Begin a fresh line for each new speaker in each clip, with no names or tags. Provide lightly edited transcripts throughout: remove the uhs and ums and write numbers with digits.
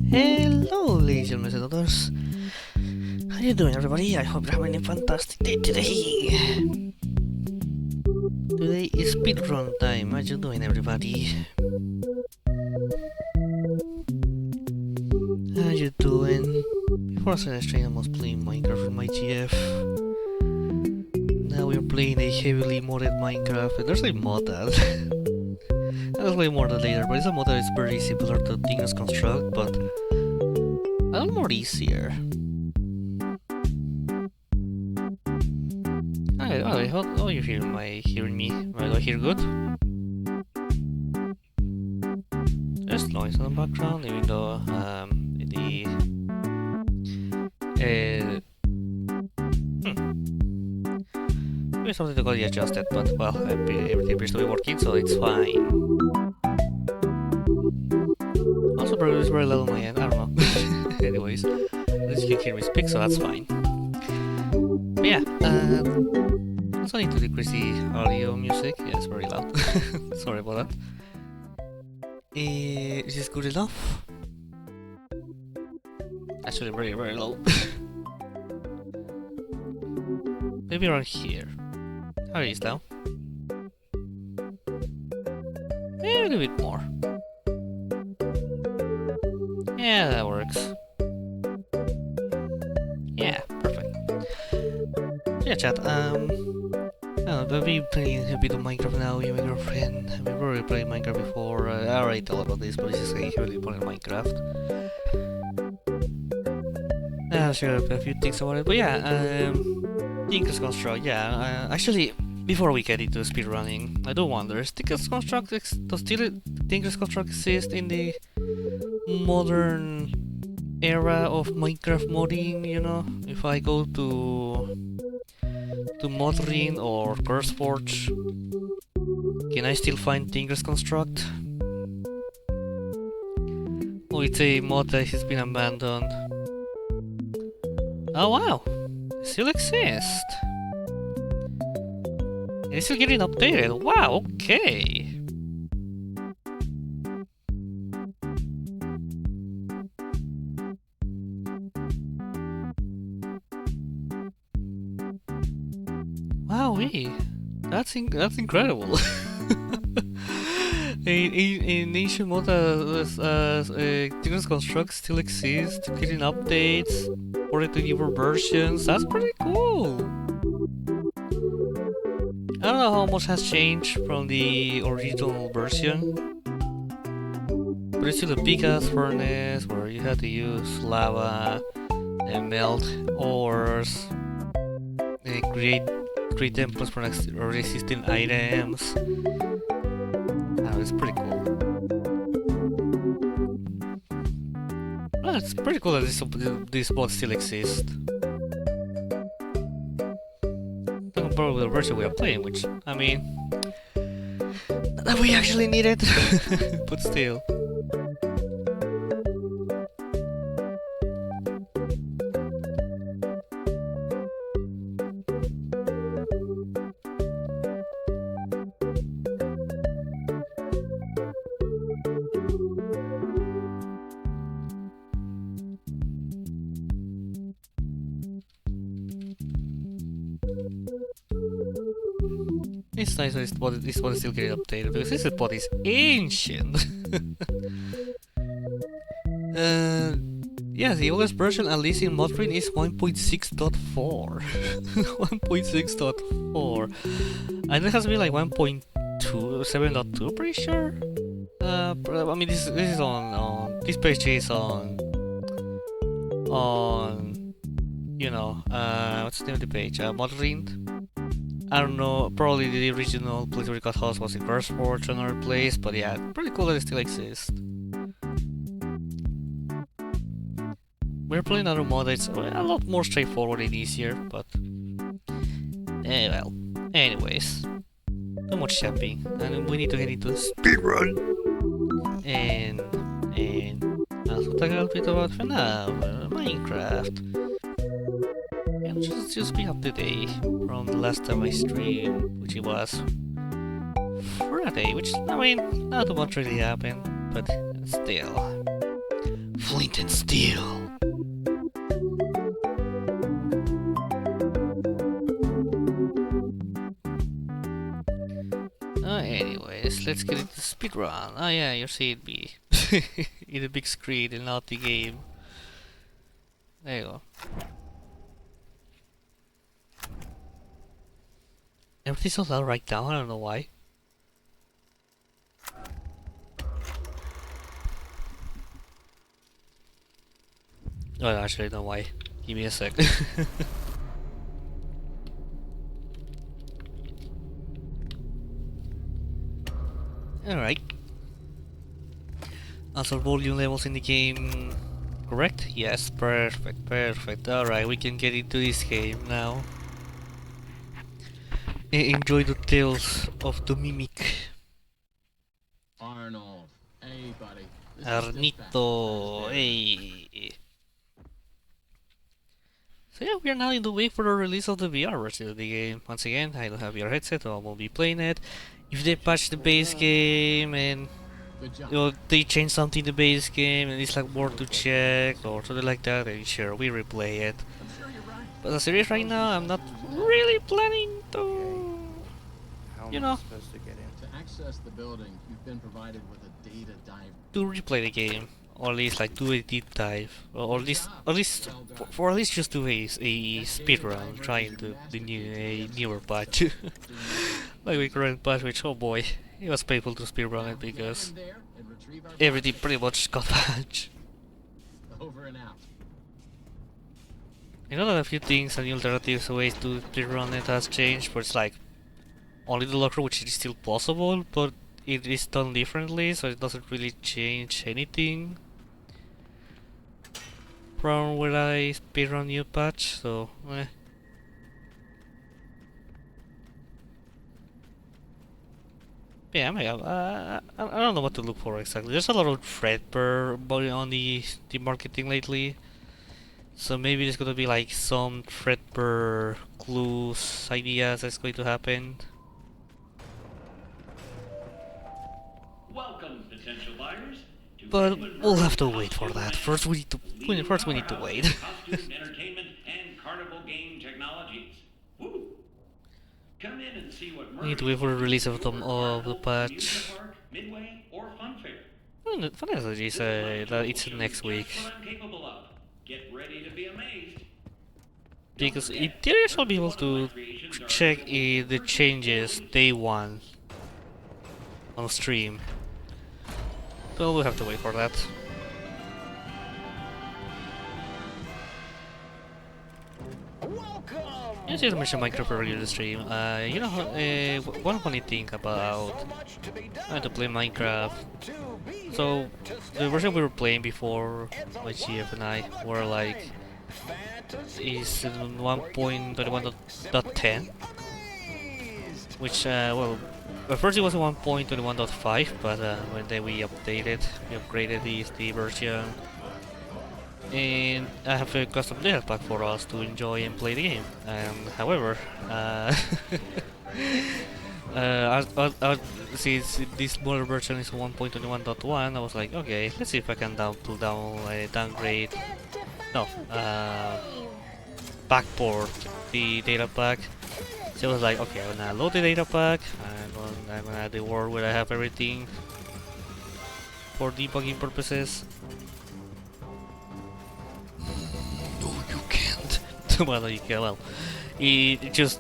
Hello, ladies and gentlemen. How you doing, everybody? I hope you're having a fantastic day today. Today is speedrun time. How you doing, everybody? How you doing? Before I started stream, I was playing Minecraft with my GF. Now we're playing a heavily modded Minecraft. There's a mod that I'll play more than later, but it's a mod that is very similar to NMS Construct, but a lot more easier. Alright, how are you hearing me? Do I hear good? There's noise in the background, even though maybe something that got adjusted, but well, everything appears to be working, so it's fine. Also, probably it's very low on my end, I don't know. Anyways, at least you can hear me speak, so that's fine. But yeah, I also need to decrease the audio music. Yeah, it's very loud. Sorry about that. Is this good enough? Actually, very, very low. Maybe around here. How is it now? A little bit more. Yeah, that works. Yeah, perfect. So yeah, chat, I've been playing a bit of Minecraft now with my girlfriend. I've already played Minecraft before. I already told about this, but this is a heavily playing Minecraft. I'll share a few things about it, but yeah, NMS Construct, yeah, actually, before we get into speedrunning, I do wonder, does NMS Construct exist in the modern era of Minecraft modding, you know? If I go to Modrin or CurseForge, can I still find NMS Construct? Oh, it's a mod that has been abandoned. Oh wow! It still exists! It's still getting updated. Wow, okay! Wowee! That's incredible! An ancient mod as NMS Construct still exists, getting updates, ported to newer versions. That's pretty cool! I don't know how much has changed from the original version, but it's still a big ass furnace where you had to use lava and melt ores and create templates for resisting items. It's pretty cool. Well, it's pretty cool that this mod still exists. Compared with the version we are playing, which, I mean, not that we actually need it, but still. It's nice that this mod is still getting updated, because this mod is ancient! Yeah, the oldest version, at least in Modrin, is 1.6.4. 1.6.4. And it has been like 1.2 or 7.2, pretty sure? But, I mean, this is on this page is on, you know, what's the name of the page? Modrin? I don't know, probably the original place where it got host was in CurseForge or another place, but yeah, pretty cool that it still exists. We're playing another mod that's a lot more straightforward and easier, but... well, anyways. Too much shopping, and we need to get into speedrun! And also talk a little bit about FNaF, Minecraft. And just be up to date from the last time I streamed, which it was Friday, which, I mean, not much really happened, but still. Flint and steel. Anyways, let's get into speedrun. Oh yeah, you're seeing me in the big screen and not the game. There you go. Everything's so loud right now, I don't know why. Oh, actually, I don't know why. Give me a sec. Alright. Also, volume levels in the game correct? Yes, perfect, perfect. Alright, we can get into this game now. Enjoy the tales of the mimic.
Arnold, hey buddy.
Arnito, hey. So yeah, we are now in the wait for the release of the VR version of the game. Once again, I don't have your headset, so I won't be playing it. If they patch the base game and they change something in the base game and it's like more to check or something like that, then sure, we replay it. But as it is right now, I'm not really planning to, you know,
To access the building, you've been provided with a data dive.
to replay the game. Or at least like do a deep dive, or at least for at least just do a speedrun, trying the newer patch, like the current patch, which oh boy, it was painful to speedrun it because everything pretty much got patched.
Over and out.
I know that a few things and alternative ways to speedrun it has changed, but it's like only the locker, which is still possible, but it is done differently, so it doesn't really change anything from where I speedrun new patch, so yeah, I don't know what to look for exactly. There's a lot of threadbare on the marketing lately, so maybe there's gonna be like some threadbare clues, ideas that's going to happen.
Welcome, potential buyers.
But we'll have to wait for that. First we need to wait.
Costume, entertainment, and carnival game technologies. Woo! Come in and see what
We need to wait for the release of the patch.
Park, Midway, or Funfair.
Funny is that it's next week.
What I'm capable of. Get ready to be amazed.
Because in theory I shall be able to check the changes day one on stream. But we'll have to wait for that. I just mentioned Minecraft earlier in the stream. You know, one funny thing about trying to play Minecraft. So, the version we were playing before, my GF and I, were like, is 1.21.10, which, well, at first it was 1.21.5, but when then we upgraded the version. And I have a custom data pack for us to enjoy and play the game. However, since this smaller version is 1.21.1, I was like, okay, let's see if I can downgrade, no, backport the data pack. So I was like, okay, I'm gonna load the data pack, and I'm gonna add the world where I have everything for debugging purposes. No, you can't. Well, you can. Well, it just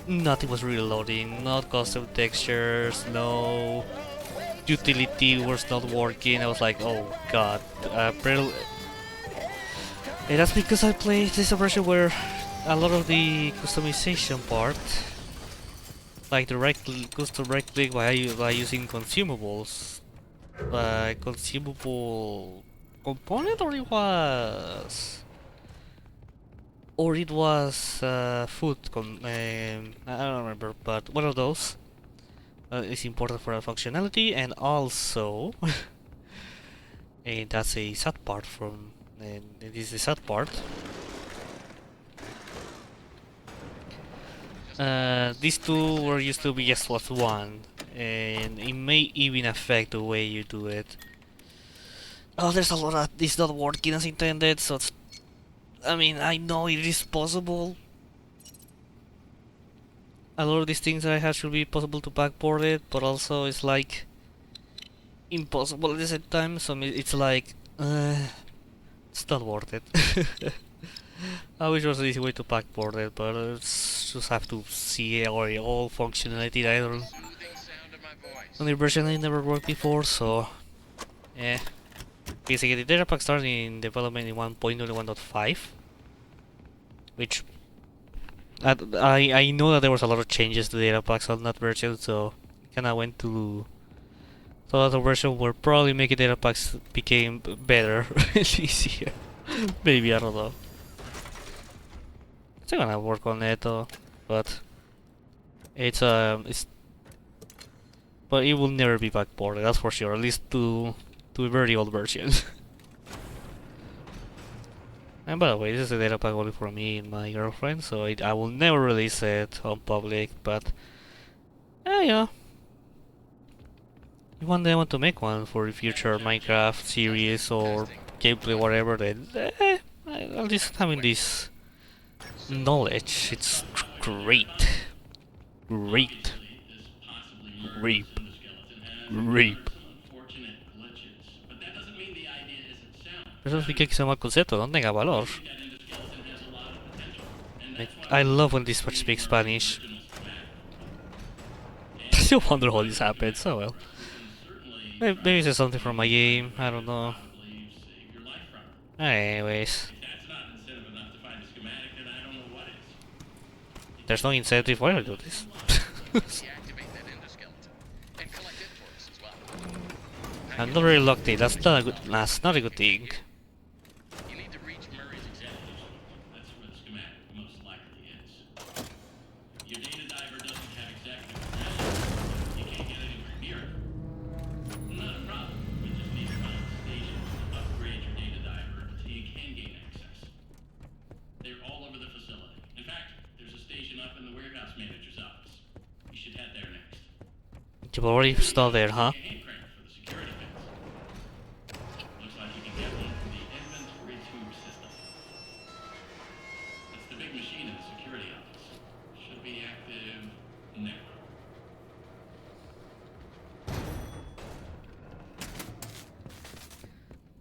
nothing was really loading. Not custom textures. No utility was not working. I was like, oh god. And that's because I played this version where a lot of the customization part, like the custom right click by using consumables, consumable component, or it was food. I don't remember, but one of those is important for our functionality, and also, and that's a sad part from. And this is the sad part. These two were used to be S+1, and it may even affect the way you do it. Oh, there's a lot that is not working as intended, so it's, I mean, I know it is possible. A lot of these things I have should be possible to backport it, but also it's like impossible at the same time, so it's like, it's not worth it. I wish there was an easy way to backport it, but it's just have to see all functionality that I don't. On the version I never worked before, so yeah. Basically, the data pack started in development in 1.01.5, which I know that there was a lot of changes to data packs on that version, so kind of went to the other version where probably making data packs became better and easier. Maybe, I don't know. Still gonna work on it though, but it's but it will never be backported, that's for sure. At least to a very old version. And by the way, this is a data pack only for me and my girlfriend, so I will never release it on public. But yeah, if one day I want to make one for the future Minecraft series or gameplay, whatever, then at least having this knowledge, it's great. Great. Rape. Rape. Eso sí que es un mal concepto, no tenga valor. I love when this much speaks Spanish. I still wonder how this happened, so well. Maybe it's something from my game, I don't know. Anyways. There's no incentive, why do I do this? I'm not really locked in, that's not a good thing. You've already installed there, huh?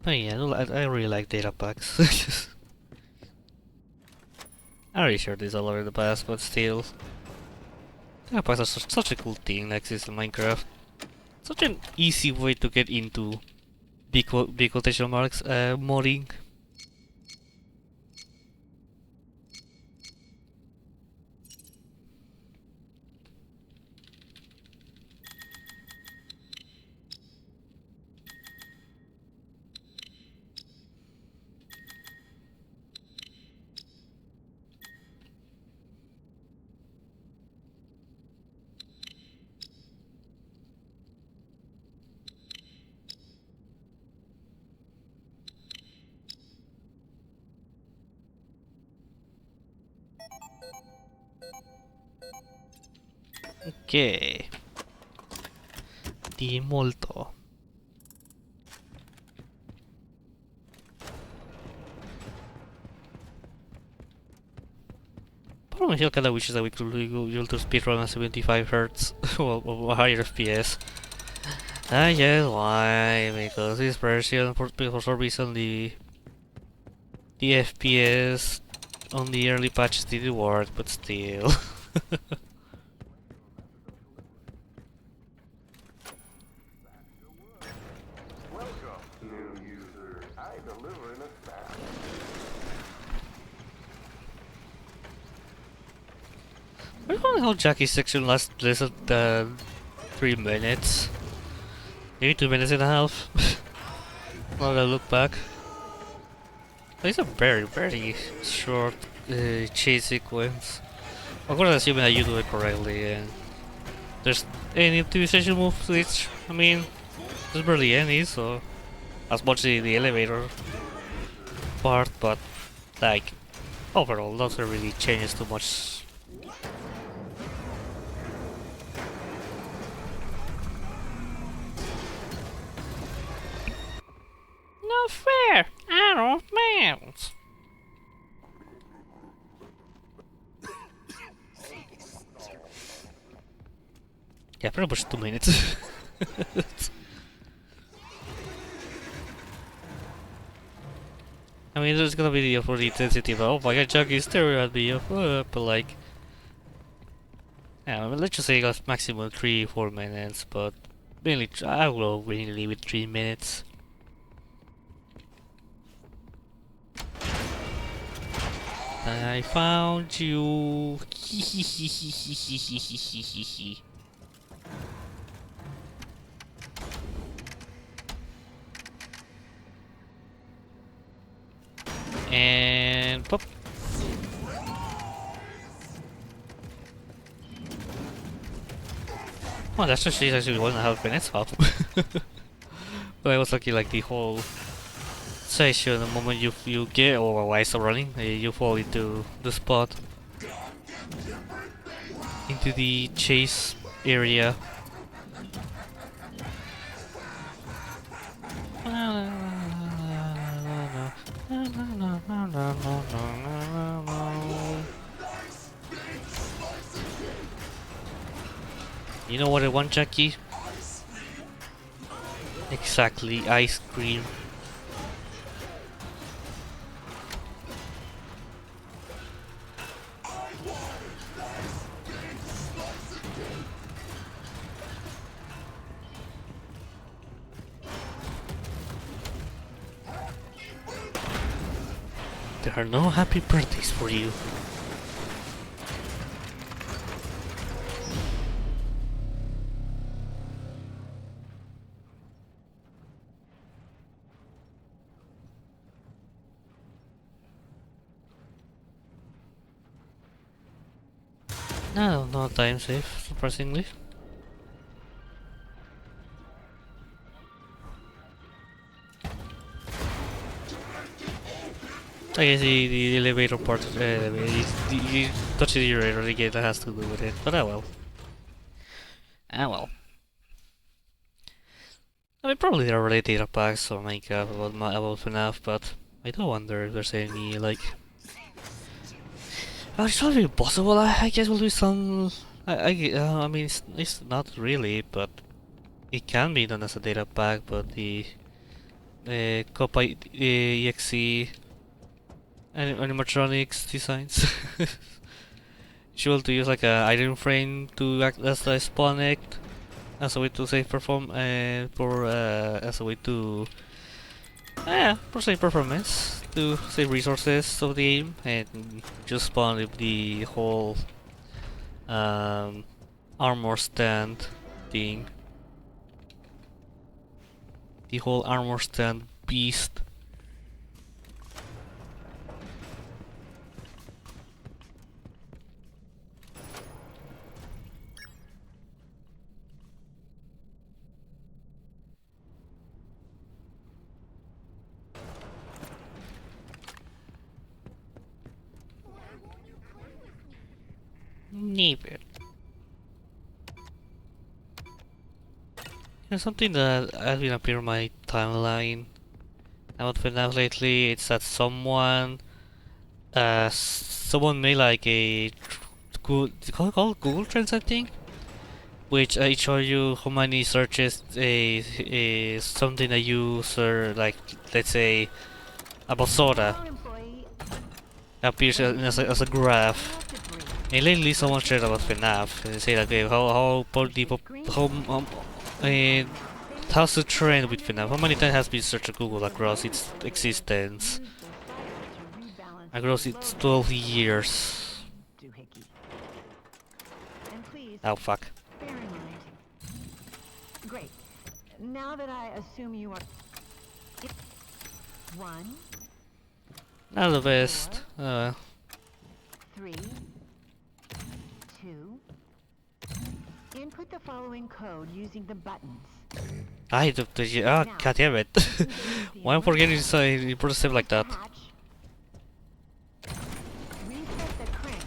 But yeah, I really like data packs. I already shared this all over the past, but still. Data packs are such a cool thing like this in Minecraft. Such an easy way to get into big quotation marks modding. Ok. Di molto. Part of me kinda wishes that we could be able to speedrun at 75 Hz or higher FPS. Yes, why? Because this version, for some reason, the FPS on the early patches didn't work, but still. I don't know how Jackie's section lasts 3 minutes. Maybe 2 minutes and a half. Now that I look back. It's a very, very short chase sequence. Of course, assuming that you do it correctly, and there's any optimization moves which, I mean, there's barely any, so as much as the elevator part, but like overall, doesn't really change too much. sounds. Yeah, pretty much 2 minutes. I mean, there's gonna be for the intensity of, oh my god, Chucky is staring at me, but like, yeah, I mean, let's just say it got maximum 3-4 minutes, but mainly, I will really leave it 3 minutes. I found you. And pop. Oh, that's actually 1.5 minutes up. But I was lucky, like the whole session. The moment you get or while it's running, you fall into the spot, into the chase area. You know what I want, Jackie? Exactly, ice cream. There are no happy birthdays for you. No, no time save, surprisingly. I guess the elevator part, you touch the elevator again, that has to do with it, but oh well. Ah well. I mean, probably there are related data packs or Minecraft about FNaF, but I do wonder if there's any, like... Oh, it's probably possible, I guess will be some... I mean, it's not really, but... It can be done as a data pack, but the... Copy exe... animatronics designs... Usual to use like a item frame to act as a spawn act, as a way to save perform as a way to for save performance, to save resources of the game, and just spawn with the whole armor stand thing, the whole armor stand beast. Neither. Something that has been appearing on my timeline about FNaF lately, it's that someone made like a called Google Trends, I think, which it shows you how many searches something a user, like let's say about soda, appears as a graph. And lately, someone shared about FNaF and say that how's the trend with FNaF? How many times has been searched on Google across its existence? Across its 12 years. Oh fuck.
Great. Now that I assume you are 1,
Not the best.
3, 2. Input the following code using the buttons.
God damn it. Why am I forgetting to say important stuff like that?
Reset the crank.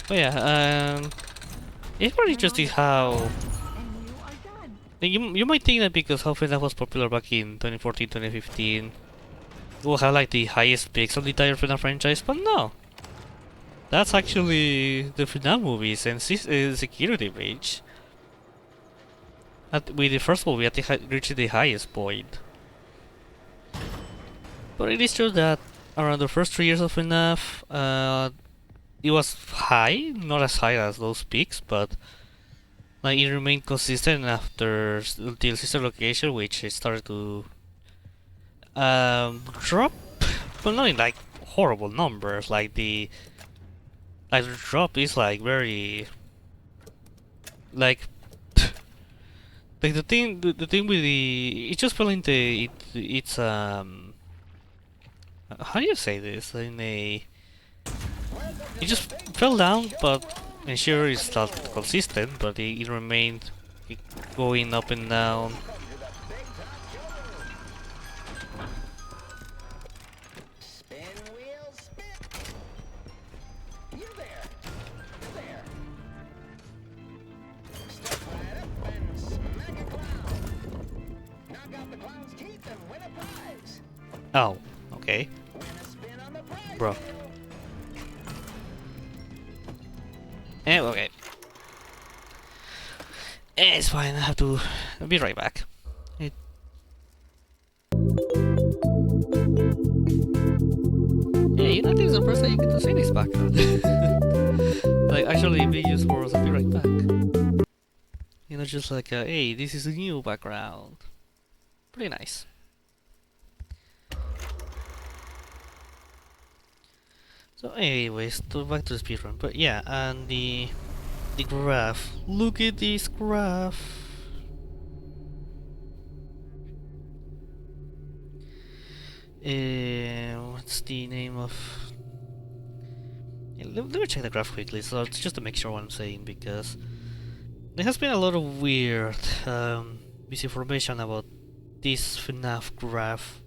But yeah, it's pretty interesting how
And you are done.
You might think that because how FNaF was popular back in 2014, 2015, it will have like the highest peaks of the entire FNaF franchise, but no. That's actually the FNaF movies and Security Breach. With the first movie, at reached the highest point. But it is true that around the first 3 years of FNaF, it was high, not as high as those peaks, but like it remained consistent after until Sister Location, which it started to drop, but not in like horrible numbers. Like the drop is like very like like the thing with it just fell into it's how do you say this it just fell down, but and sure it's not consistent, but it remained going up and down. Oh, okay. Bro. Okay. It's fine, I have to... I'll be right back. Yeah, you know, this is the first time you get to see this background. Like, actually be used for I'll be right back. You know, just like, hey, this is a new background. Pretty nice. So anyways, back to the speedrun. But yeah, and the graph. Look at this graph. What's the name of... Yeah, let me check the graph quickly, so it's just to make sure what I'm saying, because there has been a lot of weird misinformation about this FNaF graph.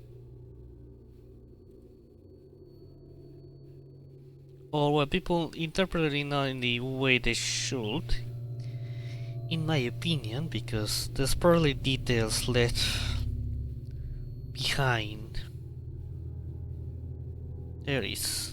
Or what people interpret it not in the way they should, in my opinion, because there's probably details left behind. There is.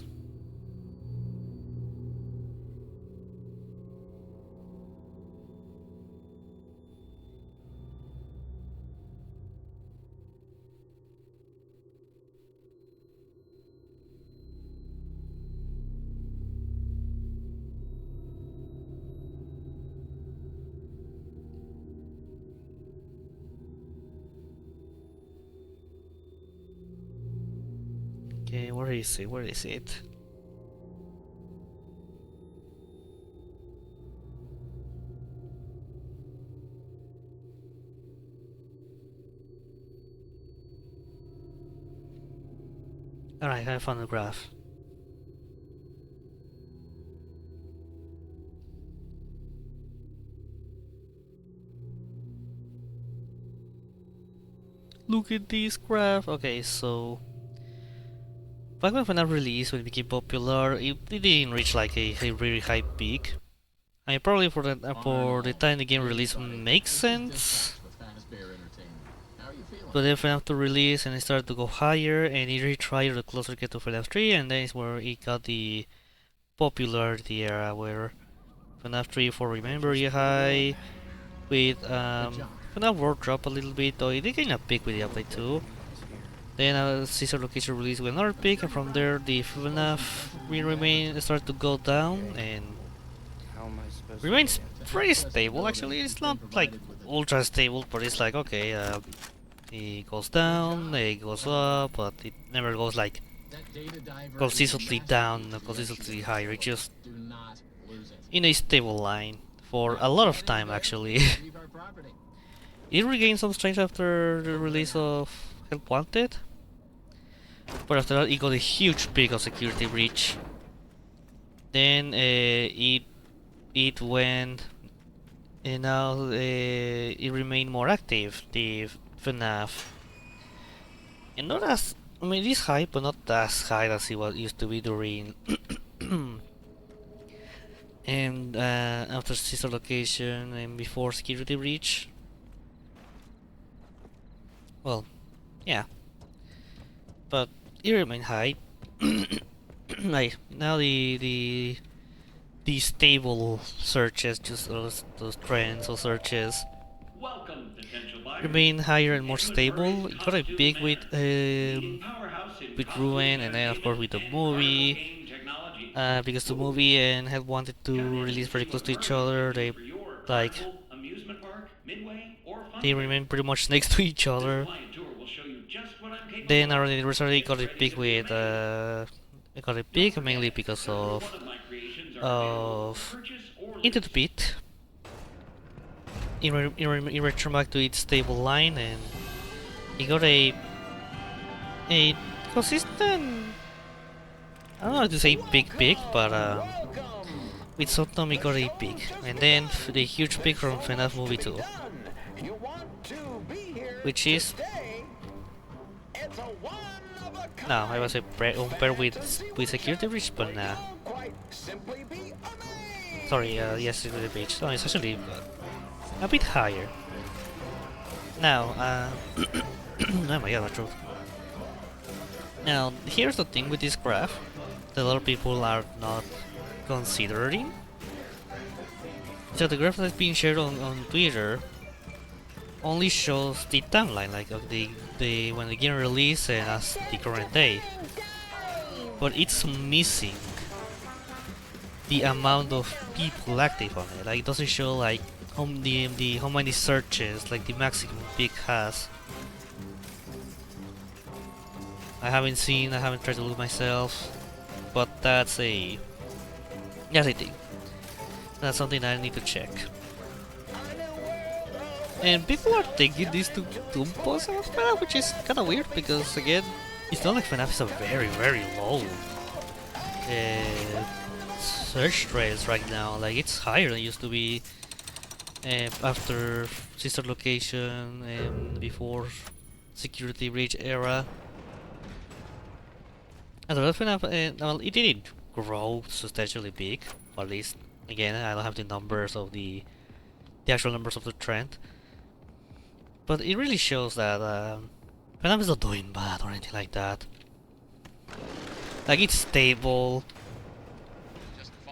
Okay, where is it? Where is it? Alright, I found the graph. Look at this graph. Okay, so back when FNaF released, when it became popular, it didn't reach like a really high peak. I mean, probably for the time the game released makes sense. But then FNaF 2 released and it started to go higher, and it reached higher the closer it got to FNaF 3, and then is where it got the popularity era where FNaF 3 for Remember You High, with FNaF World dropped a little bit, though it did gain a peak with the update too. Then Sister Location released with another peak, and from there the FNaF started to go down, and remains pretty stable actually. It's not like ultra stable, but it's like okay, it goes down, it goes up, but it never goes like consistently down or consistently higher. It's just in a stable line for a lot of time actually. It regained some strength after the release of Help Wanted, but after that it got a huge peak of Security Breach. Then it went, and now it remained more active, the FNaF, and not as, I mean, it is high, but not as high as it used to be during and after Sister Location and before Security Breach. Well, yeah, but it remained high. Like now the stable searches, just those trends or searches,
Welcome, potential buyers.
remain higher and more
Into a
stable.
diverse
It got a
costume
big
fair, leading powerhouse in
with
costume,
Ruin, and then of course
entertainment,
with the
and carnival
movie.
game technologies.
Because the
Woo!
movie and had wanted
Come
to
in
release
and
very
see
close
what
to each
mermaids
other,
can do for your
like
carnival, amusement park, midway, or fun
they
fair.
remain pretty much next to each
This
other.
flying tour will show you just what I'm capable
Then
of.
around the anniversary, it
Get
got a
ready
big
to be
with
amazed.
it got a
Don't
big mainly
forget,
because
every one of my creations are available for
of
purchase or
Into
lease.
the Beat. In return back to its stable line, and it got a consistent. I don't know how to say big, but with SOTM it got a big, and then the huge big from FNaF Movie 2, which is no, I was compared with Security Breach, but nah. Sorry, yes, Security Breach. No, it's actually a bit higher. Now, oh my god, my throat. Now, here's the thing with this graph that a lot of people are not considering. So the graph that's being shared on Twitter only shows the timeline, like of the when the game released and as the current day. But it's missing the amount of people active on it. Like it doesn't show like how many searches, like the maximum peak has. I haven't tried to look myself, but that's a thing. That's something I need to check. And people are taking this to Tumpos and FNAF, which is kind of weird because again, it's not like FNAF is a very low search rates right now. Like it's higher than it used to be after Sister Location and before Security Breach era. And the FNAF, well, it didn't grow substantially big, or at least again I don't have the numbers of the actual numbers of the trend. But it really shows that FNAF is not doing bad or anything like that. Like it's stable.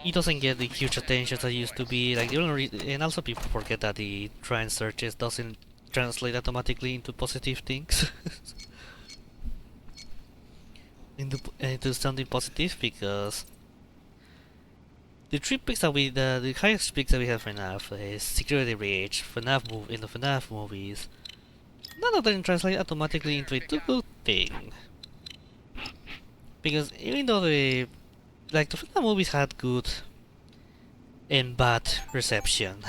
It doesn't get the huge attention that it used to be. Like the only and also people forget that the trend searches doesn't translate automatically into positive things. into something positive because the three picks that the highest picks that we have for FNAF is Security Breach, in the FNAF movies. None of them translate automatically into a good thing. Because even though the FNAF movies had good and bad reception.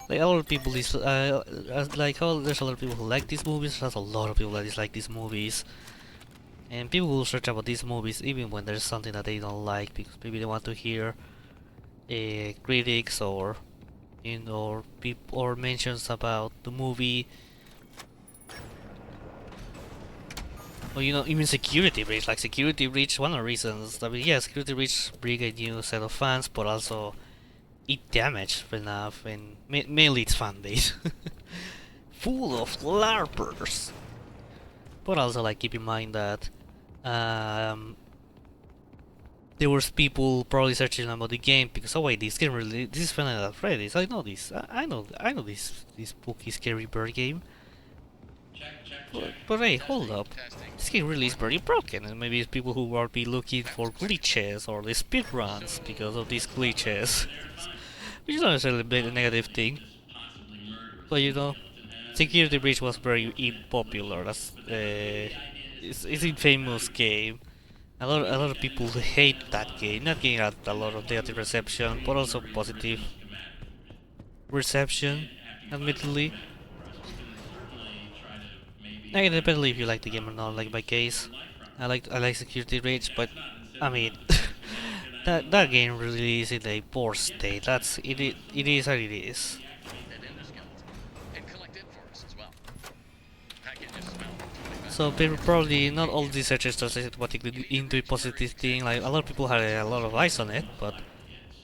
Like a lot of people there's a lot of people who like these movies, there's a lot of people that dislike these movies. And people will search about these movies even when there's something that they don't like because maybe they want to hear critics or or mentions about the movie. Or even Security Breach, like Security Breach, one of the reasons, I mean, yeah, Security Breach bring a new set of fans, but also it damaged FNAF, and mainly its fan base. Full of LARPers! But also, like, keep in mind that, there was people probably searching about the game because, oh wait, this is FNAF Freddy's, I know this, I know this spooky scary bird game. But hey, hold up. This game really is very broken, and maybe it's people who will be looking for glitches or the speedruns because of these glitches. Which is not necessarily a negative thing. But Security Breach was very unpopular. It's a famous game. A lot of people hate that game. That game had a lot of negative reception, but also positive reception, admittedly. It depends if you like the game or not. Like my case, I like Security Breach, but I mean, that game really is in a poor state. It is how it is. So probably not all these searches translate automatically into a positive thing. Like a lot of people have a lot of eyes on it, but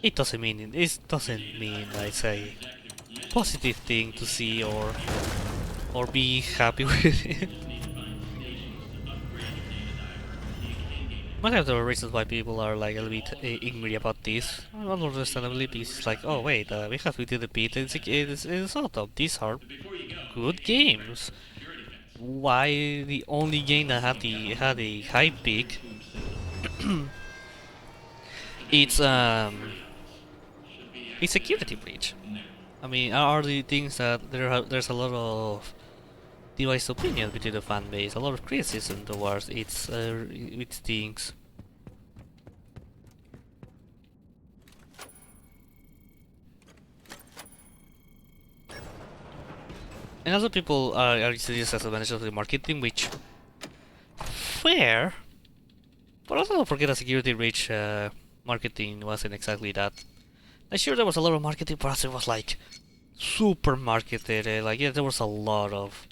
it doesn't mean it's a positive thing to see or or be happy with it. One of the reasons why people are like a little bit angry about this, understandably, because it's like, oh wait, we have to do the beat, it's sort of, these are good games. Why the only game that had a high peak? It's a security breach. I mean, are the things that there's a lot of divided opinion between the fan base, a lot of criticism towards its things. And also people are seeing this as advantage of the marketing, which fair, but also don't forget that security breach marketing wasn't exactly that. I'm sure there was a lot of marketing, but it was like super marketed. Like yeah, there was a lot of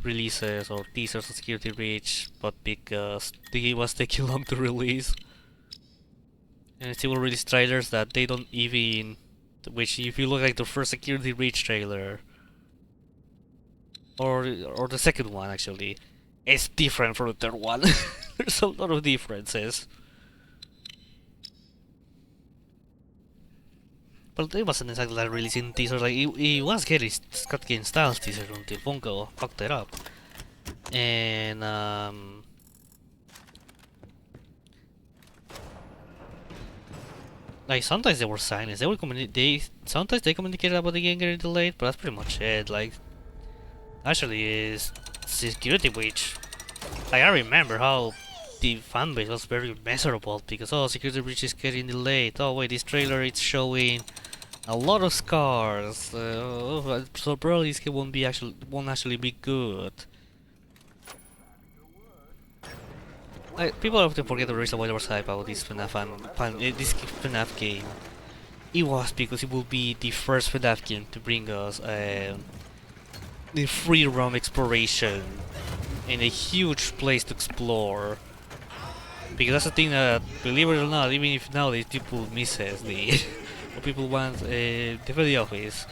releases or teasers of security breach, but because the game was taking long to release, and still release trailers that they don't even. Which, if you look like the first security breach trailer, or the second one actually, it's different from the third one. There's a lot of differences. But it wasn't exactly like releasing teasers, like it was getting Scott Game Styles teaser until Funko fucked it up. And like sometimes there were silence, sometimes they communicated about the game getting delayed, but that's pretty much it. Like actually is security breach. Like I remember how the fanbase was very miserable because oh security breach is getting delayed. Oh wait, this trailer is showing a lot of scars. So probably this game won't actually be good. People often forget the reason why there was hype about this this FNaF game. It was because it will be the first FNaF game to bring us the free roam exploration and a huge place to explore. Because that's the thing that, believe it or not, even if nowadays people misses the or people want the video office.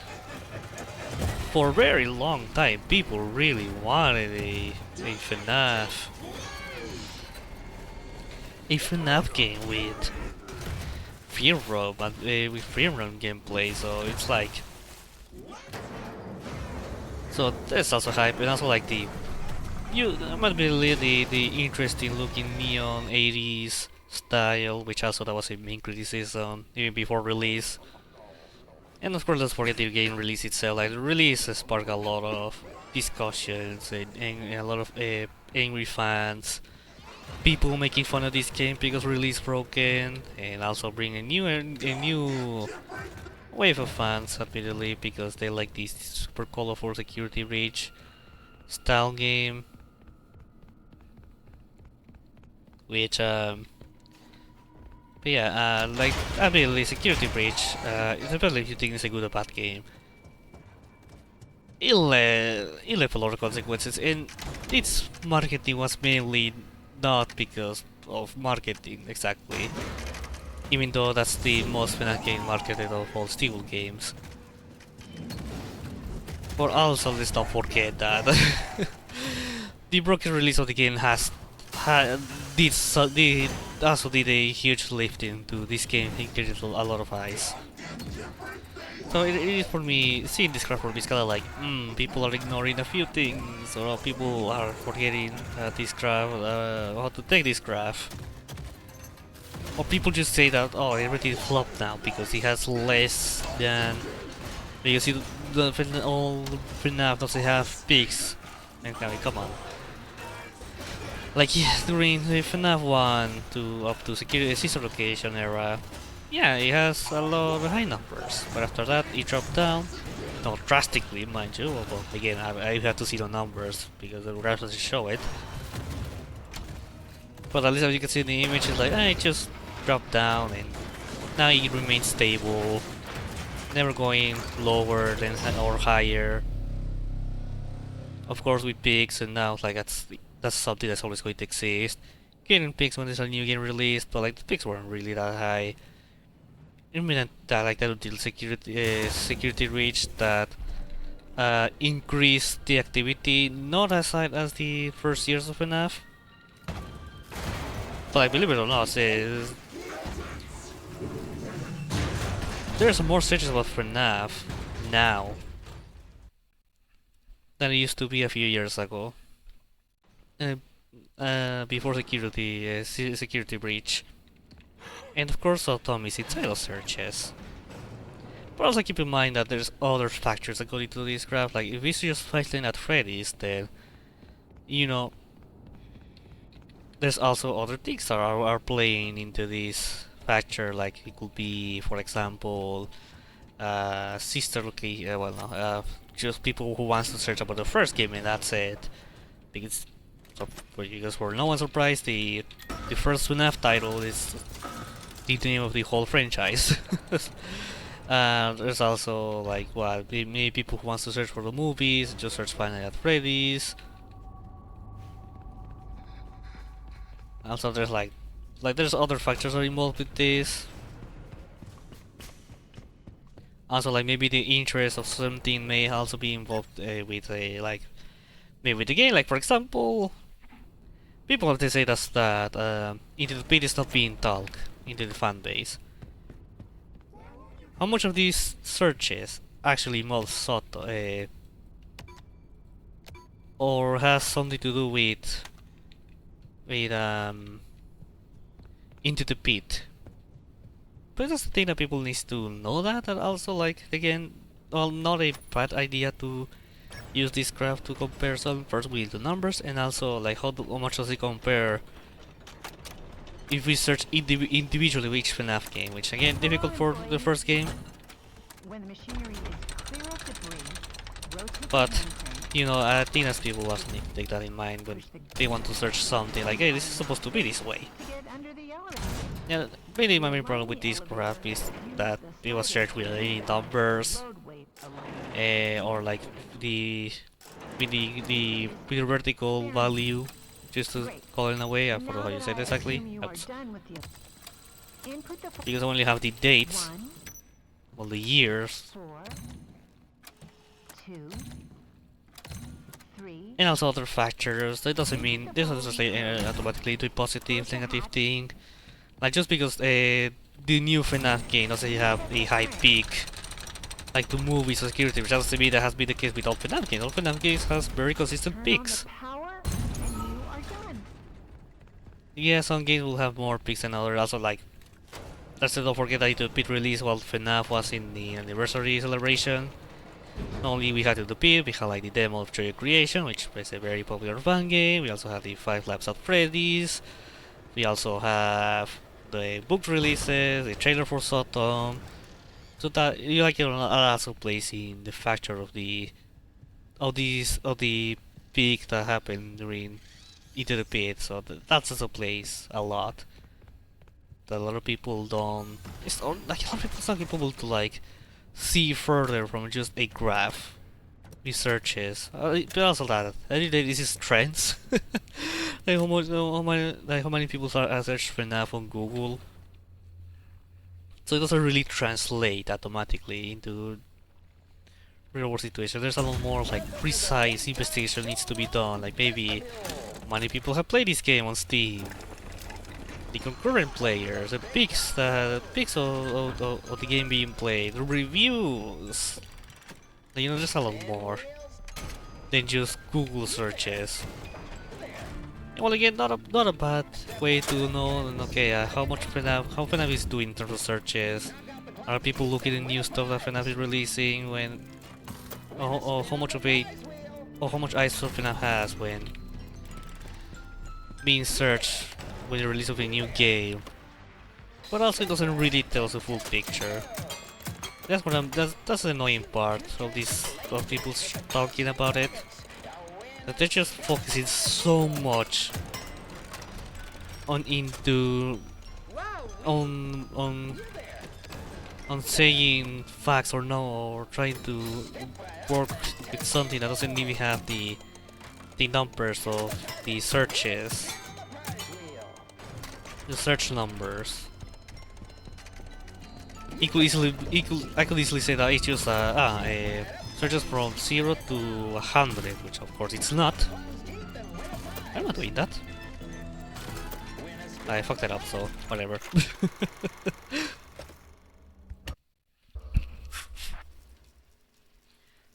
For a very long time, people really wanted a FNaF game with free roam and with free roam gameplay. So it's like, so there's also hype, and also like might be the interesting looking neon 80s style, which also that was a main criticism even before release. And of course, let's forget the game release itself. Like the release sparked a lot of discussions and a lot of angry fans, people making fun of this game because release broken, and also bring a new wave of fans admittedly because they like this super colorful security breach style game, which but yeah, like admittedly security breach, especially if you think it's a good or bad game, it'll have a lot of consequences, and its marketing was mainly not because of marketing exactly, even though that's the most FNaF game marketed of all Steel games. But also, let's not forget that the broken release of the game did a huge lift into this game. It created a lot of eyes. So it is for me, seeing this graph for me is kind of like, people are ignoring a few things, or people are forgetting this graph, how to take this graph. Or people just say that, oh, everything flopped now because it has less than, because all FNaF doesn't have peaks. And I mean, come on. Like, yeah, during the FNaF 1 to up to security sister location era, yeah, it has a lot of high numbers, but after that it dropped down, not drastically, mind you. But again, I have to see the numbers because the graph doesn't show it. But at least as you can see in the image, it's like, it just dropped down, and now it remains stable, never going lower than or higher. Of course, with peaks, and now like that's something that's always going to exist. Getting peaks when there's a new game released, but like the peaks weren't really that high. Even that like that until security reached that increased the activity, not as high as the first years of FNAF. But like, believe it or not, there's more searches about FNAF now than it used to be a few years ago. Before security breach. And of course, SOTM is its title searches. But also keep in mind that there's other factors that go into this graph. Like if it's just fighting at Freddy's, then you know there's also other things that are playing into this factor. Like it could be, for example, sister location. Well, no, just people who wants to search about the first game, and that's it. Because for no one's surprised, the first FNAF title is the name of the whole franchise. There's also like many people who wants to search for the movies, just search Final at Freddy's. Also, there's there's other factors are involved with this. Also, like maybe the interest of something may also be involved with maybe the game. Like for example, people have to say that Into the Pit is not being talked into the fan base. How much of these searches actually involve SOTM, or has something to do with Into the Pit? But that's the thing that people need to know that, and also like again, well, not a bad idea to use this graph to compare some first with the numbers, and also like how much does it compare if we search individually each FNAF game, which again difficult for the first game.
When the machinery is clear of debris, rotate
But
the mainframe,
you know, I think as people also need to take that in mind when they want to search something like, hey, this is supposed to be this way.
to get under the elevator.
Yeah, really my main problem with this graph is that it was shared with any numbers,
Load weight alignment.
or like with the vertical value, just to call it in a way. I
Now
forgot how you
that
said
I
exactly.
assume you are
Oops.
done with the input the
Because I only have the dates,
1,
well, the years,
4, 2, 3.
and also other factors. That doesn't mean this doesn't say automatically do a positive, negative thing. Like just because the new FNAF game doesn't have a high peak, like the movies or security, which doesn't mean that has been the case with all FNAF games. All FNAF games has very consistent
Turn on
peaks.
the power, and you are done.
Yeah, some games will have more peaks than others. Also, like, let's don't forget that the Pit release while FNAF was in the anniversary celebration. Not only we had the Pit, we had like the demo of Joy Creation, which is a very popular fan game. We also have the 5 Laps at Freddy's. We also have the book releases, the trailer for SOTM. So that you like it or not, also plays in the factor of the peak that happened during Into the Pit. So that's also plays a lot. That a lot of people don't. It's not, like a lot of people, some people to like see further from just a graph. Researches, but also that every day this is trends. Like how many people search FNAF on Google. So it doesn't really translate automatically into real world situation. There's a lot more like precise investigation needs to be done. Like maybe how many people have played this game on Steam, the concurrent players, the pics of the game being played, the reviews. You know, there's a lot more than just Google searches. Well, again, not a bad way to know. Okay, how FNAF is doing in terms of searches. Are people looking at new stuff that FNAF is releasing when, or how much eyes FNAF has when being searched with the release of a new game. But also, it doesn't really tell us the full picture. That's what that's the annoying part of people talking about it. That they're just focusing so much on saying facts or no, or trying to work with something that doesn't even have the numbers of the searches, the search numbers. I could easily say that it's just searches from 0 to 100, which of course it's not. I'm not doing that. I fucked it up, so whatever.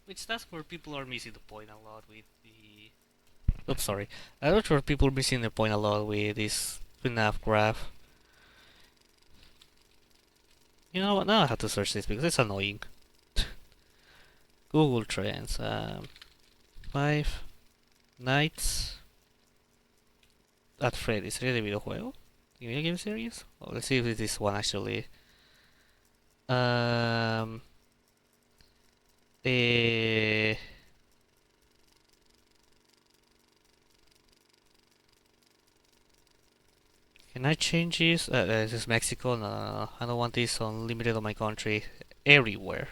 Which that's where people are missing the point a lot with the... Oops, sorry. That's where people are missing the point a lot with this FNAF graph. You know what, now I have to search this because it's annoying. Google Trends, 5 Nights at Freddy's. ¿Serie de videojuego? Video game series? Oh, let's see if it is one actually. Can I change this? This is Mexico. No, I don't want this unlimited on my country. Everywhere.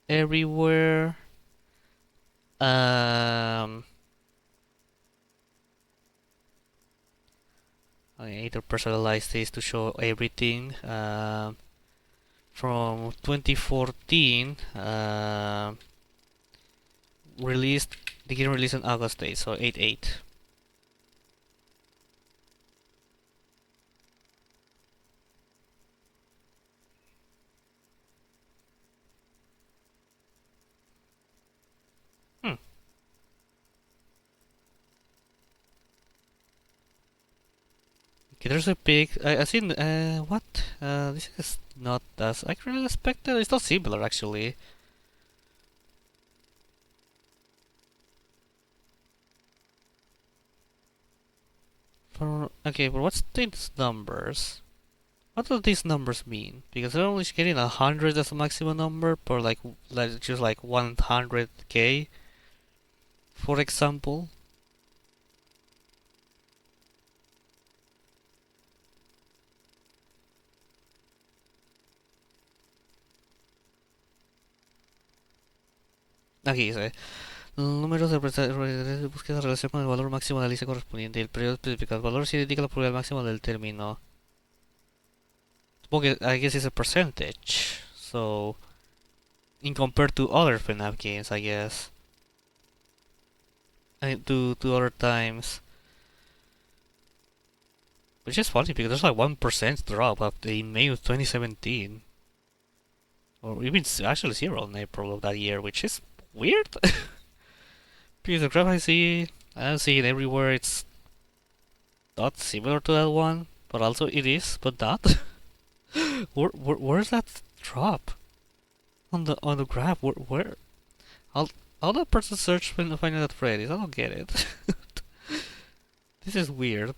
Everywhere. I need to personalize this to show everything. From 2014, released. The game released on August 8, so 8/8. Okay, there's a pig. I seen. What? This is not as I really expected. It's not similar actually. Okay, but what's these numbers? What do these numbers mean? Because they're only getting 100 as a maximum number per like just like 100k, for example. Aquí dice, números de búsqueda de relación con el valor máximo de la lista correspondiente y el periodo especificado. El valor sí indica la probabilidad máxima del término. Supongo que, I guess it's a percentage. So, in compared to other FNAF games, I guess. To other times. Which is funny because there's like 1% drop up in May of 2017. Or even actually 0 in April of that year, which is weird. Because the graph I don't see it everywhere. It's not similar to that one, but also it is, but not. Where's that drop on the graph? Where? How that person search when finding that Freddy's? I don't get it. This is weird.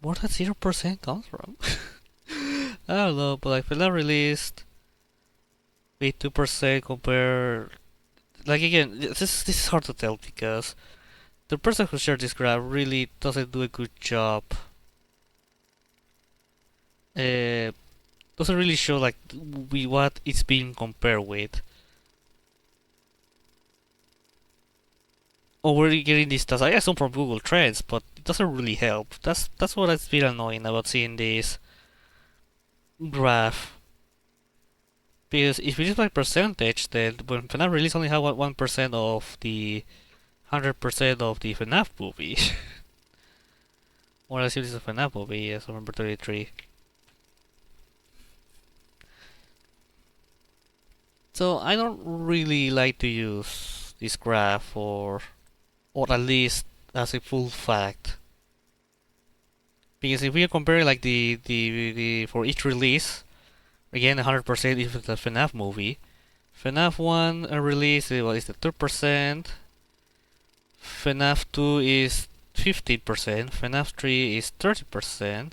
Where that 0% comes from? I don't know, but like FNAF released with 2% compare. Like again, this is hard to tell because the person who shared this graph really doesn't do a good job. Doesn't really show like what it's being compared with. Or we're getting these stats. I guess some from Google Trends, but it doesn't really help. That's what has been annoying about seeing this graph. Because if you just by percentage, then when FNAF release only have 1% of the 100% of the FNAF movie. Or I assume this is a FNAF movie, yes, November 33. So I don't really like to use this graph or at least as a full fact. Because if we are comparing like the for each release, again 100% is the FNAF movie. FNAF 1 release is the 3%. FNAF 2 is 15%. FNAF 3 is 30%.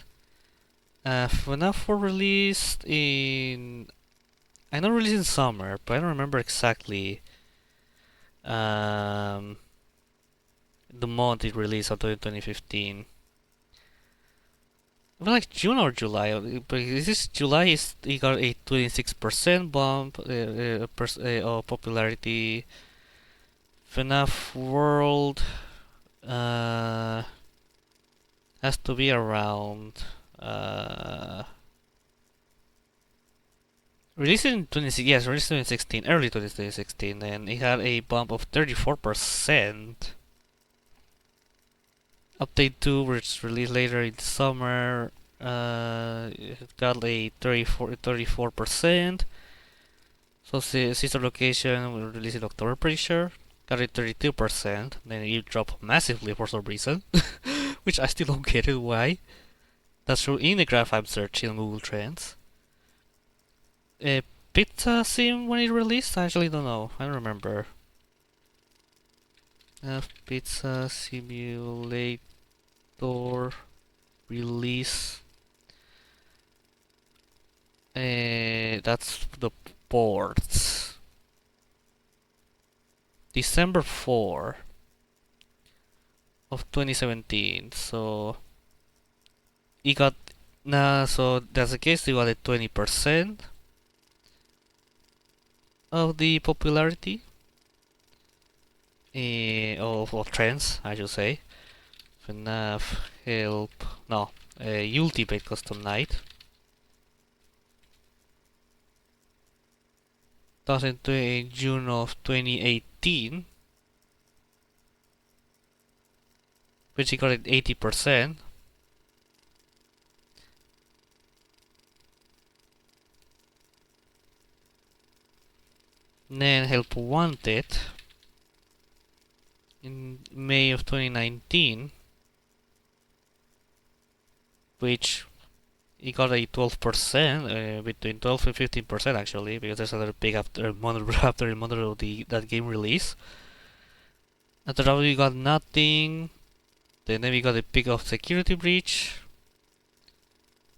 FNAF 4 released in... I know released in summer, but I don't remember exactly the month it released until 2015. was like June or July. But this is July. Is he got a 26% bump of popularity. FNaF World has to be around released in 2016, early 2016, and it had a bump of 34%. Update 2, which released later in the summer, it got a 34%. So sister location will release in October, pretty sure. Got a 32%. Then it dropped massively for some reason, which I still don't get it why. That's true in the graph I'm searching on Google Trends. Pizza Sim when it released? I actually don't know. I don't remember. Pizza Simulator release. That's the ports. December 4 of 2017. So it got so that's the case. It got a 20% of the popularity of trends, I should say. FNaF help Ultimate Custom Night. 2020 June of 2018, which he got at 80%. Then Help Wanted in May of 2019, which he got a 12%, between 12 and 15% actually, because there's another big after a month after a month of that game release. After that we got nothing. Then we got a pick of Security Breach,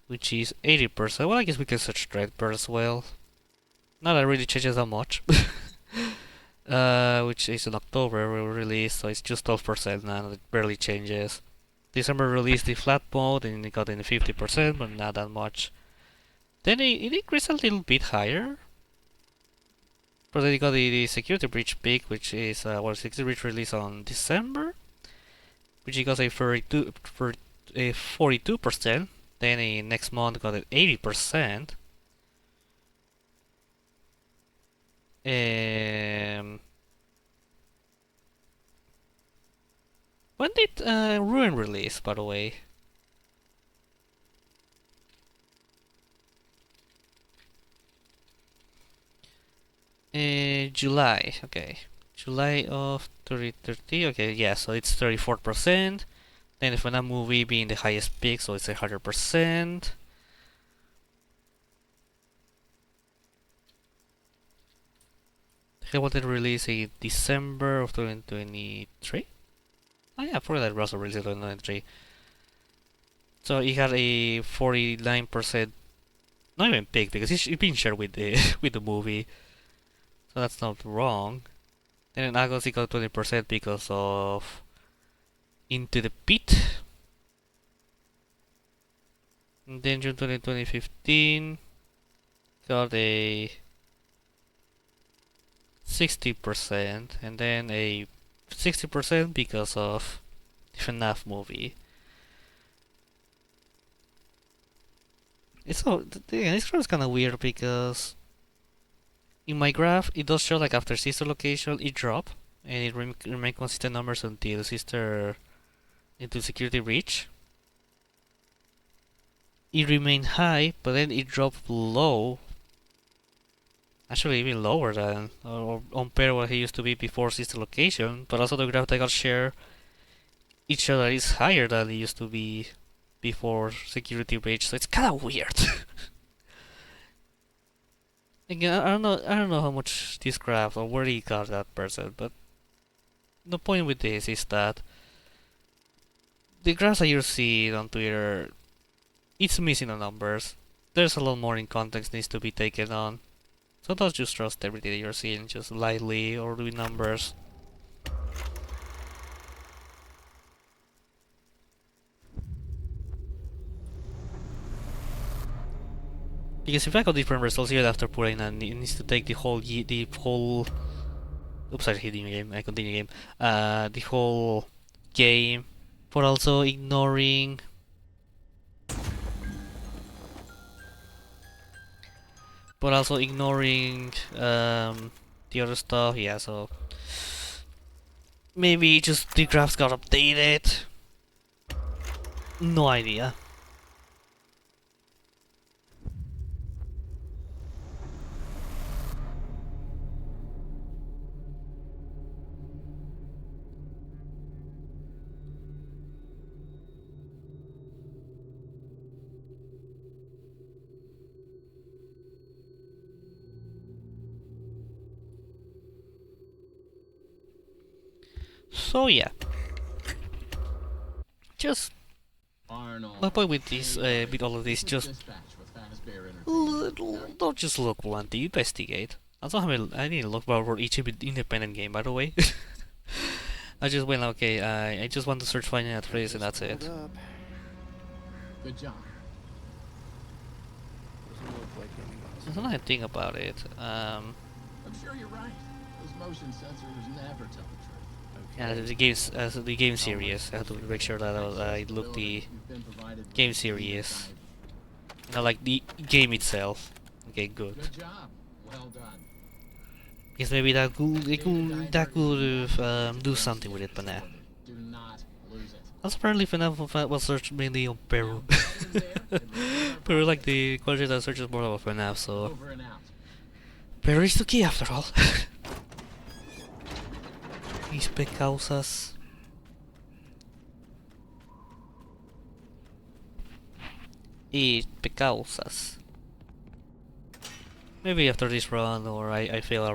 which is 80%. Well, I guess we can search Dreadbird as well. Not that really changes that much. Which is in October release, so it's just 12% now. It barely changes. December released the flat mode and it got in 50%, but not that much. Then it increased a little bit higher. But then it got the Security Breach peak, which is Security Breach release on December, which it got a 42%. Then in next month got an 80%. When did Ruin release, by the way? July, okay. July of 2030, okay, yeah, so it's 34%. Then if a movie being the highest peak, so it's 100%. They wanted to release in December of 2023? Oh yeah, for that Russell released in 2023. So it had a 49%, not even peak, because it's been shared with the with the movie. So that's not wrong. Then in August it got 20% because of Into the Pit. And then June 2015 got a 60%, and then a 60% because of the FNaF movie. This graph is kind of weird because in my graph it does show like after sister location it drop and it remain consistent numbers until sister into Security Breach. It remained high, but then it dropped low. Actually, even lower than or on pair what he used to be before sister location. But also the graph that got share each other is higher than it used to be before Security Breach. So it's kind of weird. Again, I don't know how much this graph or where he got that person, but the point with this is that the graphs that you're seeing on Twitter, it's missing the numbers. There's a lot more in context needs to be taken on. So don't just trust everything that you're seeing just lightly or with numbers. Because if I got different results even after putting, and it needs to take the whole oops, I hit the game. I continue game. The whole game, but also ignoring. The other stuff. Yeah, so maybe just the graphs got updated. No idea. So yeah, just
Arnold,
my point with this, with all of this, just
dispatch with Fazbear Entertainment.
don't just look blunt, investigate. I didn't look for each independent game, by the way. I just went, okay, I just want to search for an address and that's it.
Good job.
There's another thing about it.
I'm sure you're right. Those motion sensors never tell the truth.
Yeah, the game series. I have to make sure that I look the game series, not like the game itself. Okay, good.
Good job. Well done.
Because maybe that could do something with it, but nah.
Do not lose it.
Also, apparently FNAF was searched mainly on Peru. Peru, like the quality that searches more of FNAF, so
Over and out.
Peru is the key after all. Mis pecausas. Y pecausas. Maybe after this run, or I fail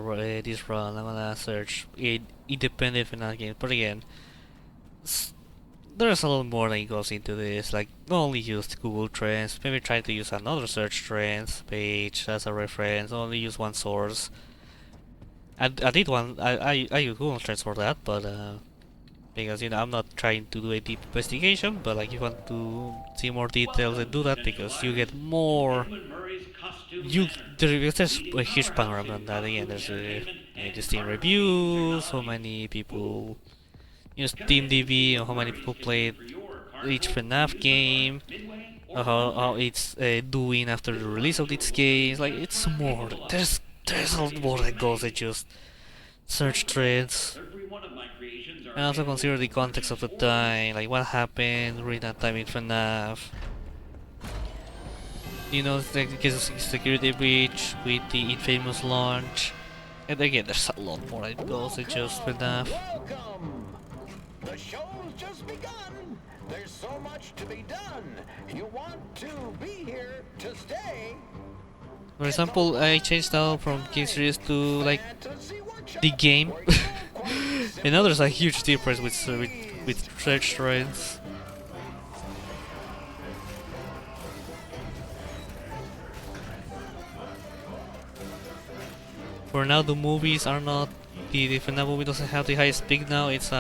this run, I'm gonna search independent FNAF games. But again, there's a lot more that goes into this. Like, not only use Google Trends, maybe try to use another search trends page as a reference. Only use one source. I did one. I use Google Trends for that, but because I'm not trying to do a deep investigation. But like, you want to see more details and do that because you get more. There's a huge panorama on that. Again, there's the Steam reviews, how many people use SteamDB, or how many people played each FNAF game, or how it's doing after the release of its games. Like, it's more. There's a lot more that goes than just search trends. And also consider the context of the time, like what happened during that time in FNAF. You know, the case of security breach with the infamous launch. And again, there's a lot more that goes than just FNAF.
Welcome! The show's just begun! There's so much to be done! You want to be here to stay?
For example, I changed now from game series to like the game. And now there's a huge difference with search trends. For now, the movies are not the FNAF movie doesn't have the highest peak now. It's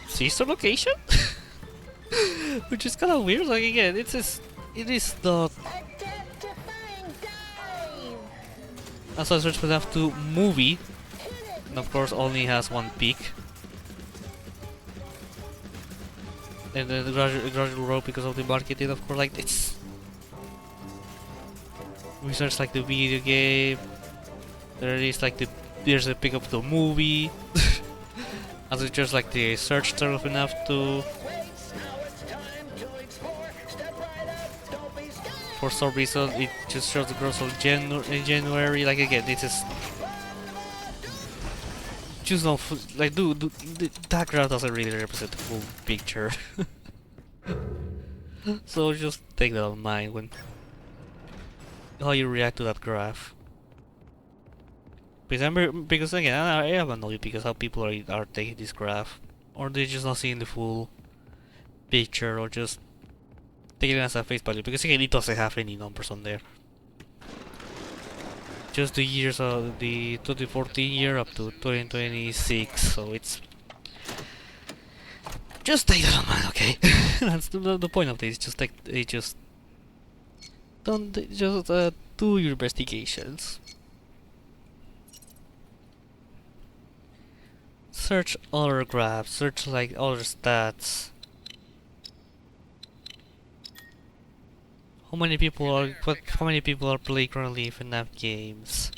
sister location, which is kind of weird. Like, again, it is not. As I search FNAF 2 movie, and of course only has one peak. And then the gradual growth because of the marketing, of course. Like, it's. We search like the video game. There's a pick of the movie. As it's just like the search term of FNAF 2. For some reason, it just shows the growth of in January. Like, again, this is just not like that graph doesn't really represent the full picture. So just take that in mind when how you react to that graph. Because again, I have annoyed because how people are taking this graph, or they're just not seeing the full picture, or just taking it as a face value. Because again, it doesn't have any numbers on there. Just the years of the 2014 year up to 2026, so it's just take that on mind, okay? That's the point of this. Just don't just do your investigations. Search other graphs, search like other stats. How many people are playing currently FNaF games?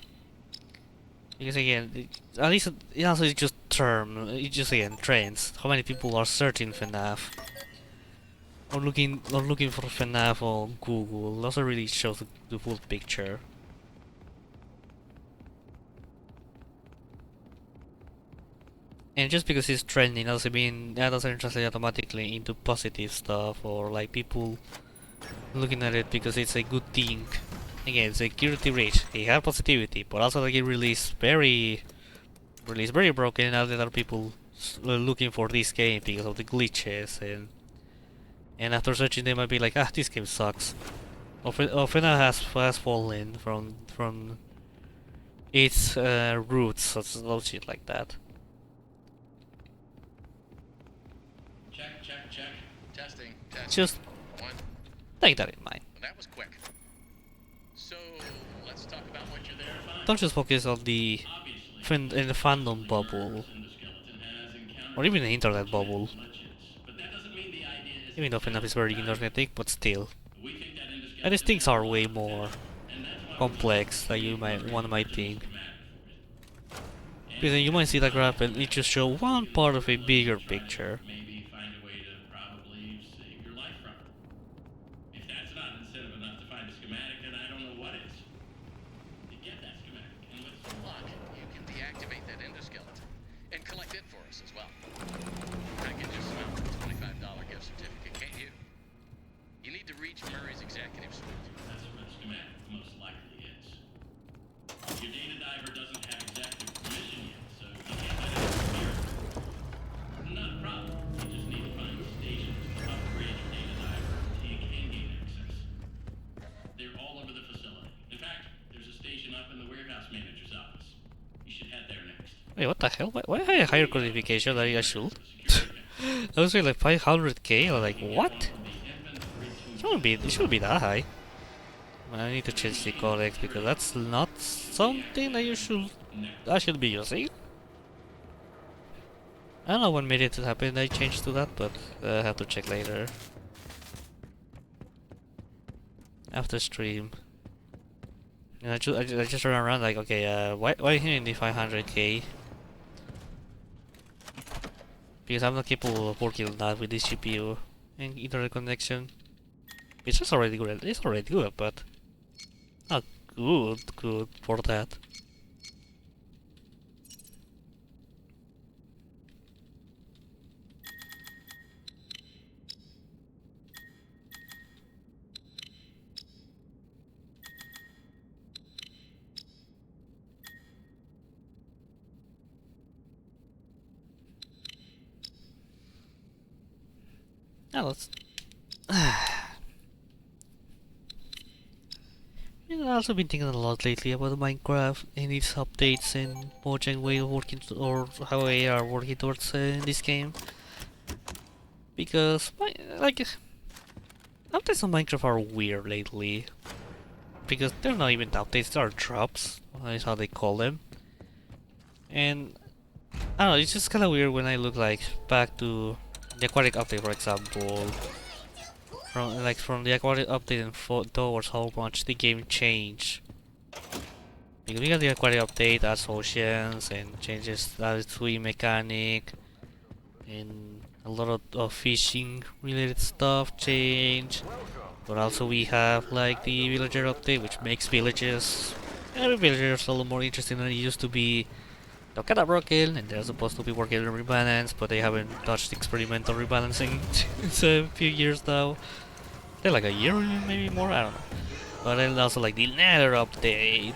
Because again, at least it also is just it just again trends. How many people are searching FNaF? Or looking for FNaF on Google. Also really shows the full picture. And just because it's trending doesn't mean that doesn't translate automatically into positive stuff or like people looking at it because it's a good thing. Again, security rich. They have positivity, but also they release very broken, and there are people looking for this game because of the glitches, and after searching they might be like, ah, this game sucks. Often has fallen from its roots, such shit like that.
Check. Testing.
Just
One.
take that in mind.
That was quick. So, let's talk about what you're there to find.
Don't just focus on the in the fandom bubble, or even the internet bubble. Even though FNaF is very internetic, but still. And these things are way more complex than one might think. Because you might see that graph and it just show one part of a bigger picture.
Maybe find a way to probably save your life from it. If that's not incentive enough to find a schematic, then I don't know what is. To get that schematic, and with some luck,
You can deactivate that endoskeleton and collect it for us as well. I can just smell the $25 gift certificate, can't you? You need to reach Murray's executive suite.
that's what schematic most likely is. Your data diver doesn't have executive permission yet, so you can't let it interfere. Not a problem. You just need to find the stations to upgrade your data diver so you can gain access. They're all over the facility. In fact, there's a station up in the warehouse manager's office. You should head there next.
Wait, what the hell? Why have a higher qualification than I should? I was like 500k. I was like, what? It shouldn't be that high. I need to change the codex because that's not something that I should be using. I don't know when made it happen. I changed to that, but I have to check later. After stream. And I just run around like, okay, why here in the 500k? Because I'm not capable of working on that with this GPU and internet connection. It's just already good. It's already good, but not good for that. Now let's. I've also been thinking a lot lately about Minecraft and its updates and Mojang way of working or how they are working towards this game. Because updates on Minecraft are weird lately. Because they're not even updates, they are drops. Is how they call them. And I don't know, it's just kind of weird when I look like back to the aquatic update, for example. From the aquatic update and towards how much the game changed. Because we got the aquatic update as oceans and changes the swim mechanic and a lot of fishing related stuff change. But also we have like the villager update, which makes every villager is a little more interesting than it used to be. They're kinda broken and they're supposed to be working on rebalance, but they haven't touched experimental rebalancing in a few years now. They're like a year maybe more, I don't know. But then also like the Nether update.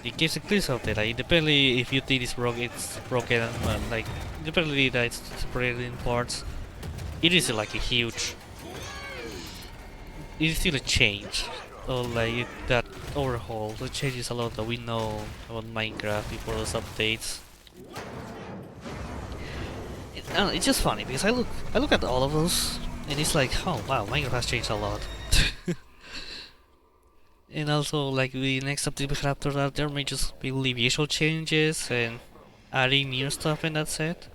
It gives a clear update, like independently if you think it's broken, like independently that it's separated in parts. It is like a huge. It is still a change. So like that overhaul, it changes a lot that we know about Minecraft before those updates. I don't know, it's just funny because I look at all of those and it's like, oh wow, Minecraft has changed a lot. And also, like the next update we have after that, there may just be only visual changes and adding new stuff, and that's it.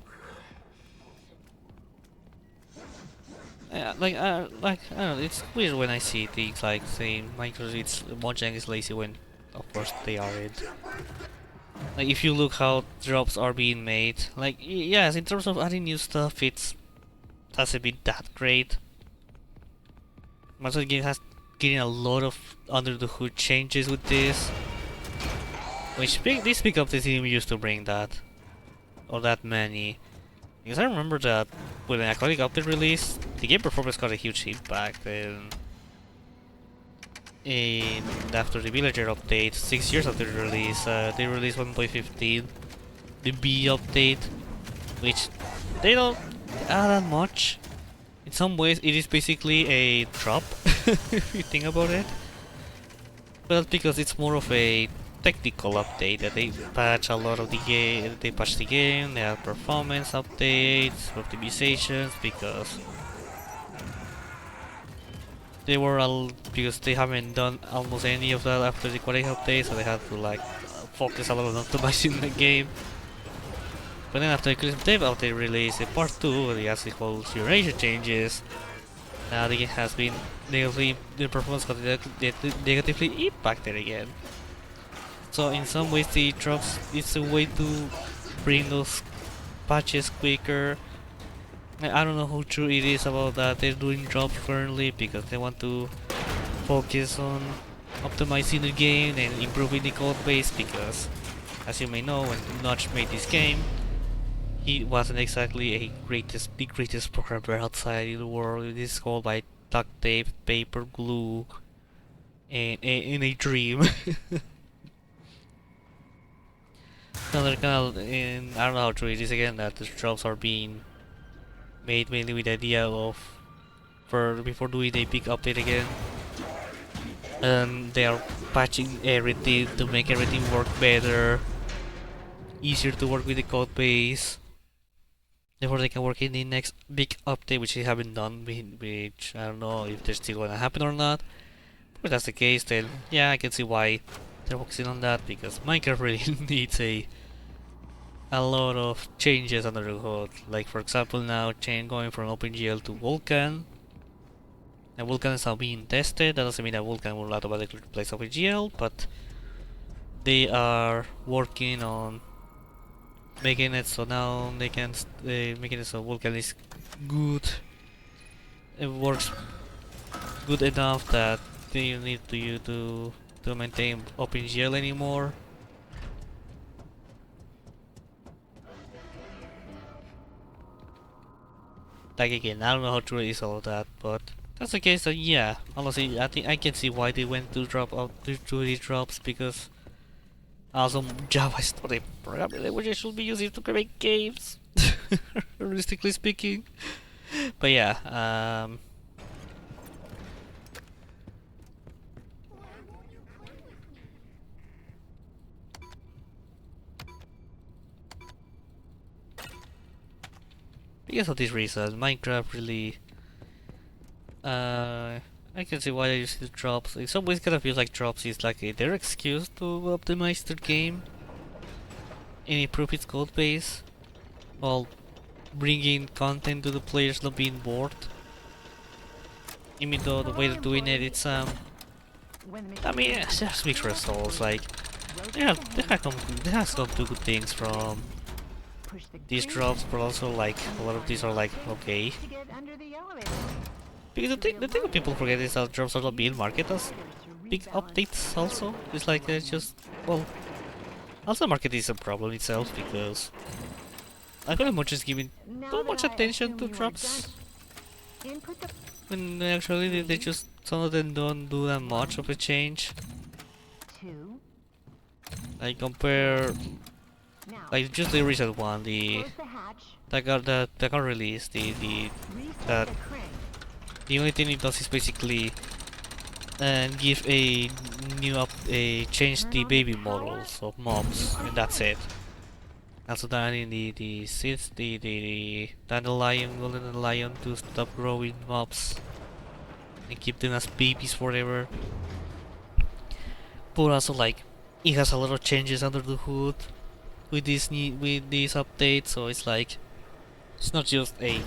Like I don't know, it's weird when I see things like saying Minecraft it's Mojang is lazy when, of course, they aren't. Like if you look how drops are being made, like yes, in terms of adding new stuff, it hasn't been that great. Minecraft game has getting a lot of under the hood changes with this, which this big update didn't used to bring that or that many. Because I remember that when an Aquatic update released, the game performance got a huge impact, and after the Villager update, 6 years after the release, they released 1.15, the B update, which they don't add that much. In some ways, it is basically a drop, if you think about it. But that's because it's more of a technical update that they patch a lot of the game. They patch the game. They have performance updates, optimizations, because because they haven't done almost any of that after the quality update, so they had to like focus a lot on optimizing the game. But then after the Christmas Day update release, in part 2, the whole duration changes. Now the game has been negatively, the performance got negatively impacted again. So in some ways the drops, it's a way to bring those patches quicker. I don't know how true it is about that they're doing drops currently because they want to focus on optimizing the game and improving the code base, because as you may know, when Notch made this game, he wasn't exactly the greatest programmer outside in the world. It is called by duct tape, paper, glue, and in a dream. Another and I don't know how true it is again that the drops are being made mainly with the idea of before doing a big update again. And they are patching everything to make everything work better, easier to work with the code base. Therefore, they can work in the next big update, which they haven't done, which I don't know if they're still gonna happen or not. But if that's the case, then yeah, I can see why they're focusing on that, because Minecraft really needs a lot of changes under the hood. Like for example, now going from OpenGL to Vulkan. And Vulkan is now being tested. That doesn't mean that Vulkan will automatically replace OpenGL, but they are working on making it so now they can making it so Vulkan is good. It works good enough that they don't need to maintain OpenGL anymore. Like again, I don't know how true it is all of that, but that's the case. That yeah, honestly, I think I can see why they went to drop out to these drops, because also Java is not a programming language I should be using to create games, realistically speaking. But yeah, because of this reason, Minecraft really, I can see why they use the drops. In some ways, kind of feels like drops is like their excuse to optimize their game and improve its code base, while bringing content to the players not being bored. Even though the way they're doing it, it's I mean, it's just mixed results. Like they have some two good things from these drops, but also like a lot of these are like okay. Because the thing that people forget is that drops are not being marketed as big updates. Also, it's like just well, also market is a problem itself, because I feel like much is giving too much attention to drops, when actually they just some of them don't do that much of a change. Like compare, like just the recent one, that got released, that the only thing it does is basically give a change the baby models of mobs, and that's it. Also adding the seeds, the dandelion, golden dandelion, to stop growing mobs and keep them as babies forever. but also like it has a lot of changes under the hood with these updates. So it's like it's not just a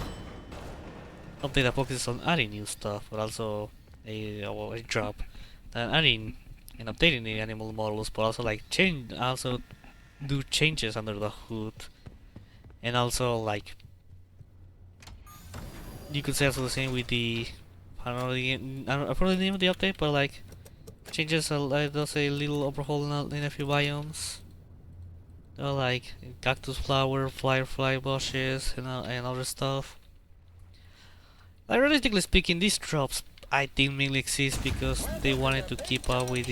update that focuses on adding new stuff, but also a job that adding and updating the animal models, but also like do changes under the hood, and also like you could say also the same with the I forgot the name of the update, but like changes does a little overhaul in a few biomes. Like cactus flower, firefly bushes, and other stuff. Like realistically speaking, these drops I think mainly exist because they wanted to keep up with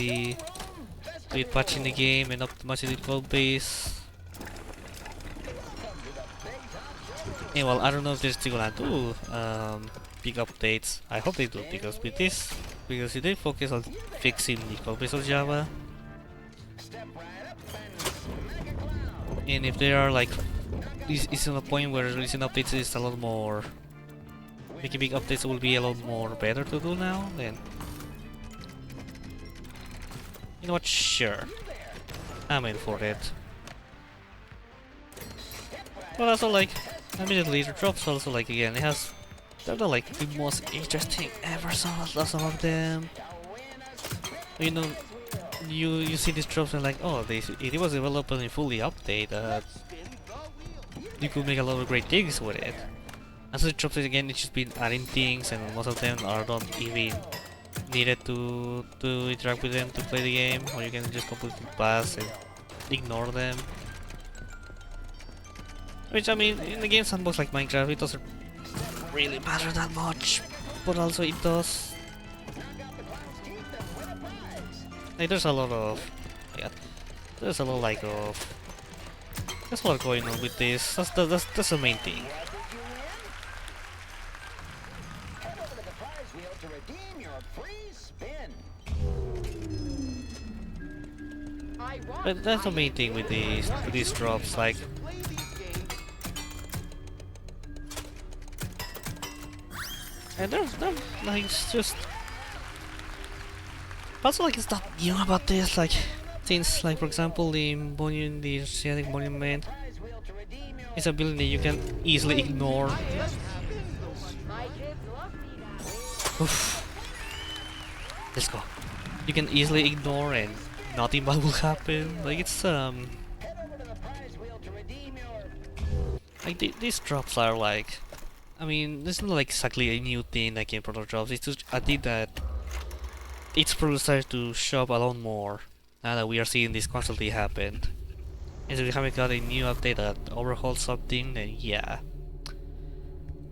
patching the game and optimizing the code base. And well, I don't know if they're still gonna do big updates. I hope they do because if they focus on fixing the code base of Java, and if they are like, it's on a point where releasing updates is a lot more, making big updates will be a lot more better to do now, then you know what? Sure, I'm in for it. But also like, immediately the drops also like again, they're not like the most interesting ever. Some of them, you know, you see these drops and like, oh, it was developed and fully updated. You could make a lot of great things with it. And so the drops again, it's just been adding things, and most of them are not even needed to interact with them to play the game, or you can just completely pass and ignore them. Which, I mean, in the game sandbox like Minecraft, it doesn't really matter that much, but also it does. Like, there's a lot of, yeah, there's a lot like of, there's a lot going on with this. That's the main thing. But that's the main thing with these drops, like. And there's like, it's just also like it's not new about this, like things like, for example, the oceanic monument is a building that you can easily ignore. Oof. Let's go. You can easily ignore and nothing bad will happen. Like it's like these drops are like, I mean, this is not like exactly a new thing that came from the drops. It's just I think that it's probably to show up a lot more now that we are seeing this constantly happen. And if we haven't got a new update that overhauls something, then yeah,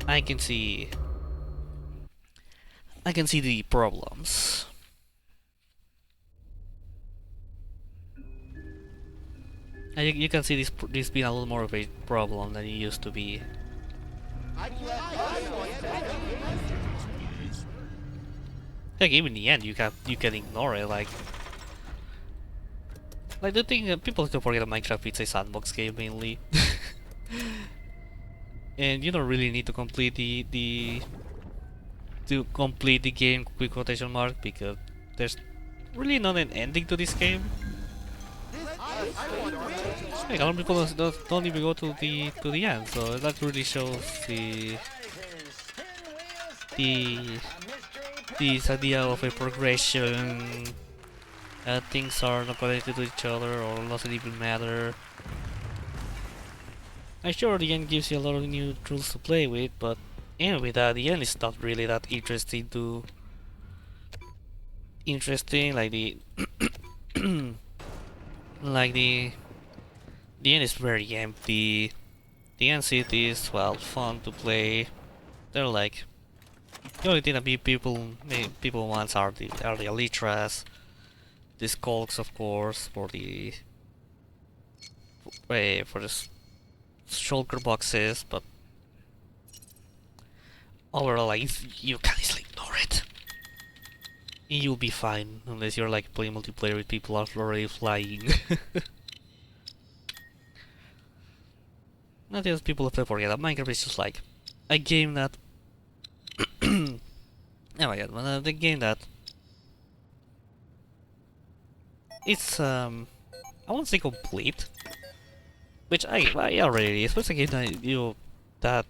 I can see the problems. And you can see this being a lot more of a problem than it used to be. Like even in the end, you can ignore it. Like the thing people don't forget that Minecraft is a sandbox game mainly, and you don't really need to complete the game with quotation mark because there's really not an ending to this game. Like, a lot of people don't even go to the end, so that really shows this idea of a progression. Things are not connected to each other or doesn't even matter. I'm sure the end gives you a lot of new tools to play with, but anyway, the end is not really that interesting like the like the end is very empty. The end cities, well, fun to play. They're like the only thing that people want are the elytras, the skulks, of course, for the shulker boxes, but overall, like, you can easily ignore it. You'll be fine unless you're like playing multiplayer with people already flying. Not just people have to forget that Minecraft is just like a game that oh my god, the game that it's I won't say complete, which I already is. But it's a game that that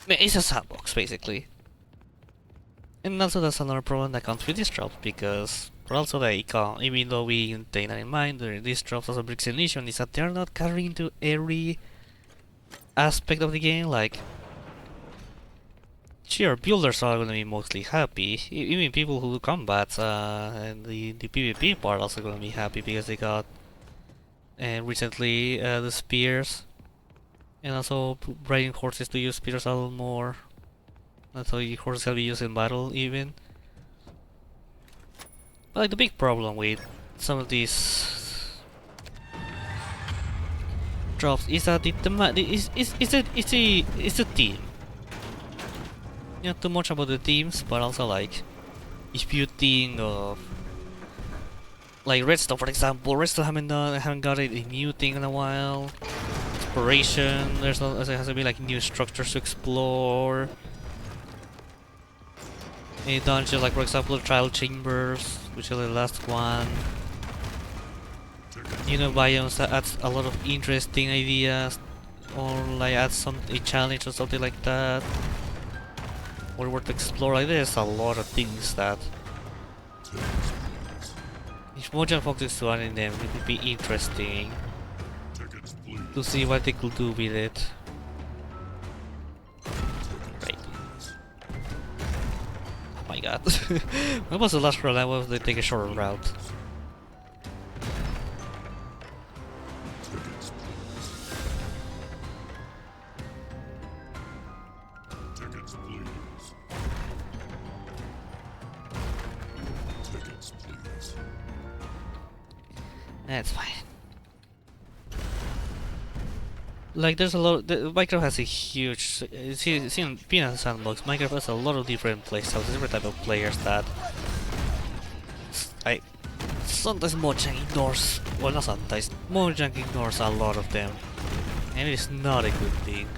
I mean, it's a sandbox basically, and also that's another problem that comes with these drops because also they come, even though we take that in mind, these drops also brings an issue is that they're not covering into every aspect of the game. Like, sure, builders are going to be mostly happy. Even people who do combats and the PvP part also going to be happy because they got recently the spears, and also riding horses to use spears a little more. And so your horses can be used in battle even. But like the big problem with some of these drops is that it's the team. Not too much about the teams, but also like if you think of like Redstone, for example, Redstone haven't got a new thing in a while. Exploration, there has to be like new structures to explore. A dungeon, like for example, trial chambers, which is the last one. You know, biomes that adds a lot of interesting ideas, or like adds a challenge or something like that. Or were to explore, like there's a lot of things that if Mojang focuses to adding them, it would be interesting to see what they could do with it. Right. Oh my god. When was the last route I was to take a shorter route? That's fine. Like, there's a lot. Minecraft has a huge. Being a sandbox, Minecraft has a lot of different playstyles, different type of players that. Sometimes Mojang ignores. Well, not sometimes. Mojang ignores a lot of them, and it's not a good thing.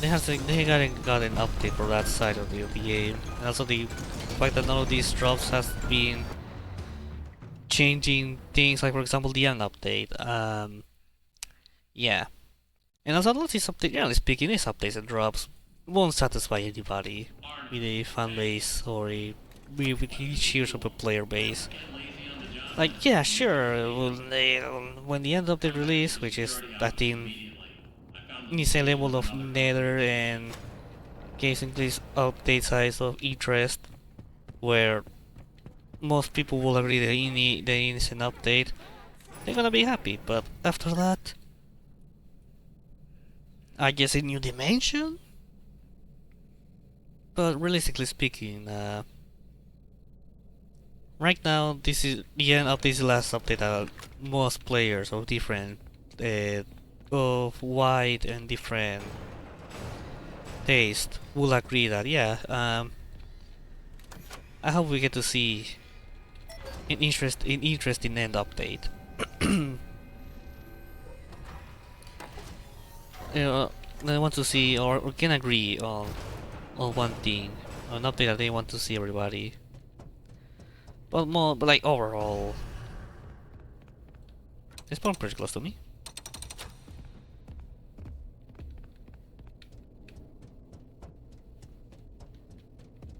They got an update for that side of the game, and also the fact that none of these drops has been changing things, like for example the young update. Yeah, and also a lot of these updates, generally speaking, these updates and drops won't satisfy anybody with a fan base or with huge use of a player base. Like, yeah, sure, when the end of the release, which is I think is a level of nether and games increase update size of interest, where most people will agree that it is an update, they're gonna be happy. But after that, I guess a new dimension. But realistically speaking, right now this is the end of this last update that most players of different, of wide and different taste will agree that yeah, I hope we get to see an interesting end update. You know, they want to see or can agree on one thing, an update that they want to see everybody. But like overall, they spawn pretty close to me.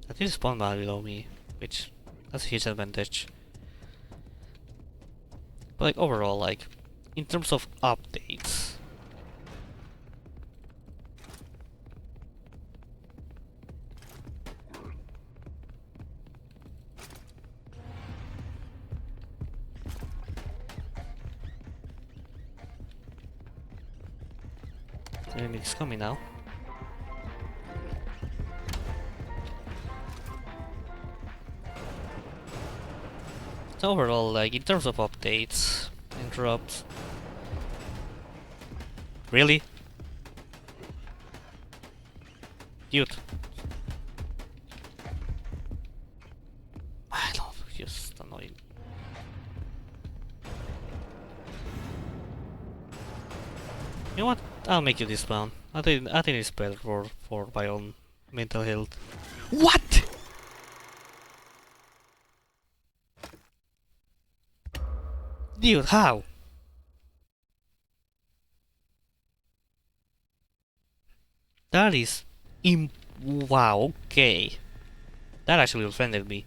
I think spawn mal below me, which that's a huge advantage. But like overall, like in terms of updates, and it's coming now. So overall, like in terms of updates and drops, really, dude, I know, just annoying. You know what? I'll make you this one. I think it's better for my own mental health. What? Dude, how? That is wow, okay. That actually offended me.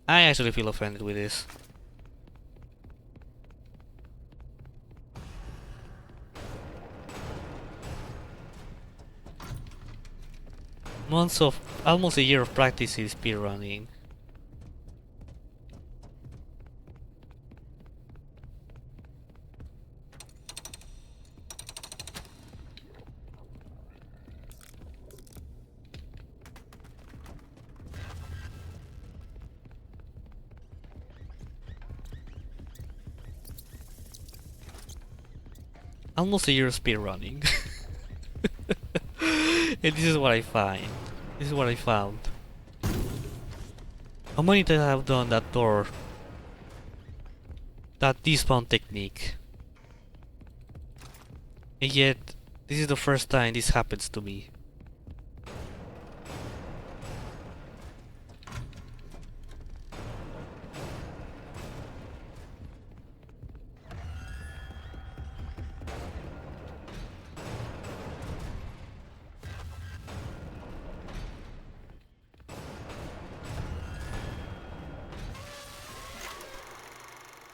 I actually feel offended with this. Months of, almost a year of practice in speedrunning. Almost a year of speedrunning. And this is what I find. This is what I found. How many times I have done that door? That despawn technique. And yet, this is the first time this happens to me.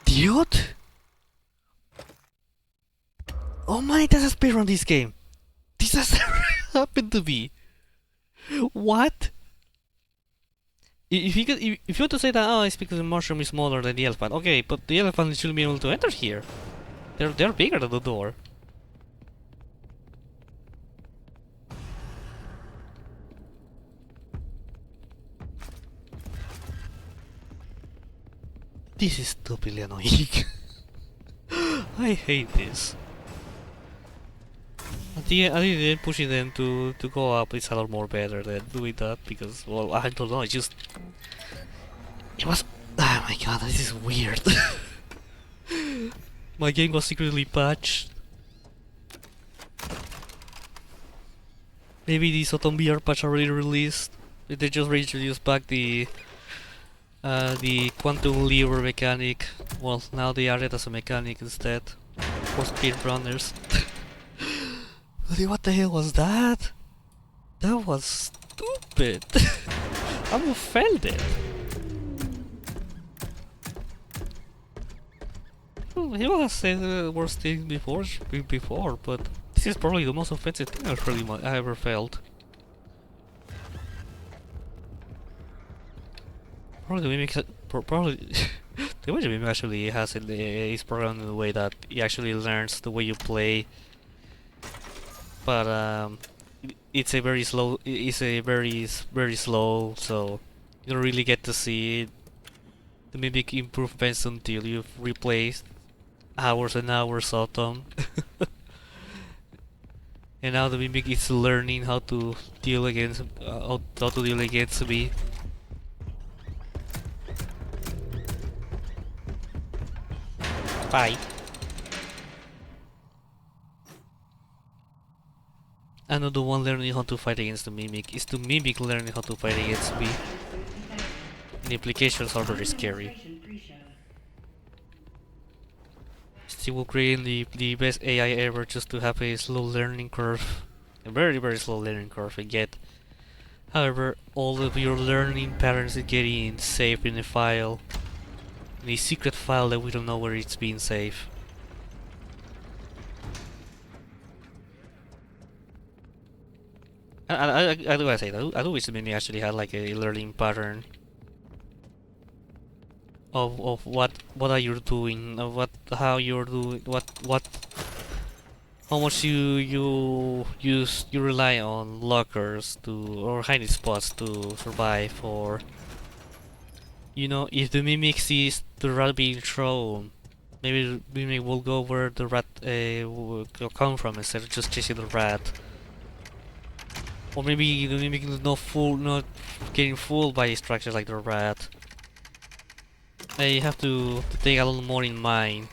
Dude? Oh my, that's a speedrun this game. This has never happened to me. What? If you want to say that, oh, it's because the mushroom is smaller than the elephant. Okay, but the elephant shouldn't be able to enter here. They're bigger than the door. This is stupidly annoying. I hate this. At the end, pushing them to go up is a lot more better than doing that because, well, I don't know, it was... Oh my god, this is weird. My game was secretly patched. Maybe the SOTM VR patch already released. They just reintroduced back the quantum lever mechanic. Well, now they add it as a mechanic instead for speedrunners. What the hell was that? That was stupid. I'm offended. Well, he has said worse things before, but this is probably the most offensive thing I ever felt. Probably the mimic, probably the way the mimic actually has it is programmed in the way that it actually learns the way you play. But it's a very slow. It's a very slow, so you don't really get to see the mimic improvements until you've replaced hours and hours of them. And now the mimic is learning how to deal against me. Bye. I'm not the one learning how to fight against the mimic. It's the mimic learning how to fight against me. The implications are very scary. Still creating the best AI ever just to have a slow learning curve. A very slow learning curve, I get. However, all of your learning patterns are getting saved in a file. In a secret file that we don't know where it's being saved. I do say that. I do wish the mimic actually had like a learning pattern of what are you doing, of how you're doing, how much you rely on lockers or hiding spots to survive, or you know, if the mimic sees the rat being thrown, maybe the mimic will go where the rat will come from instead of just chasing the rat. Or maybe the mimic is not getting fooled by structures like the rat. I have to take a little more in mind.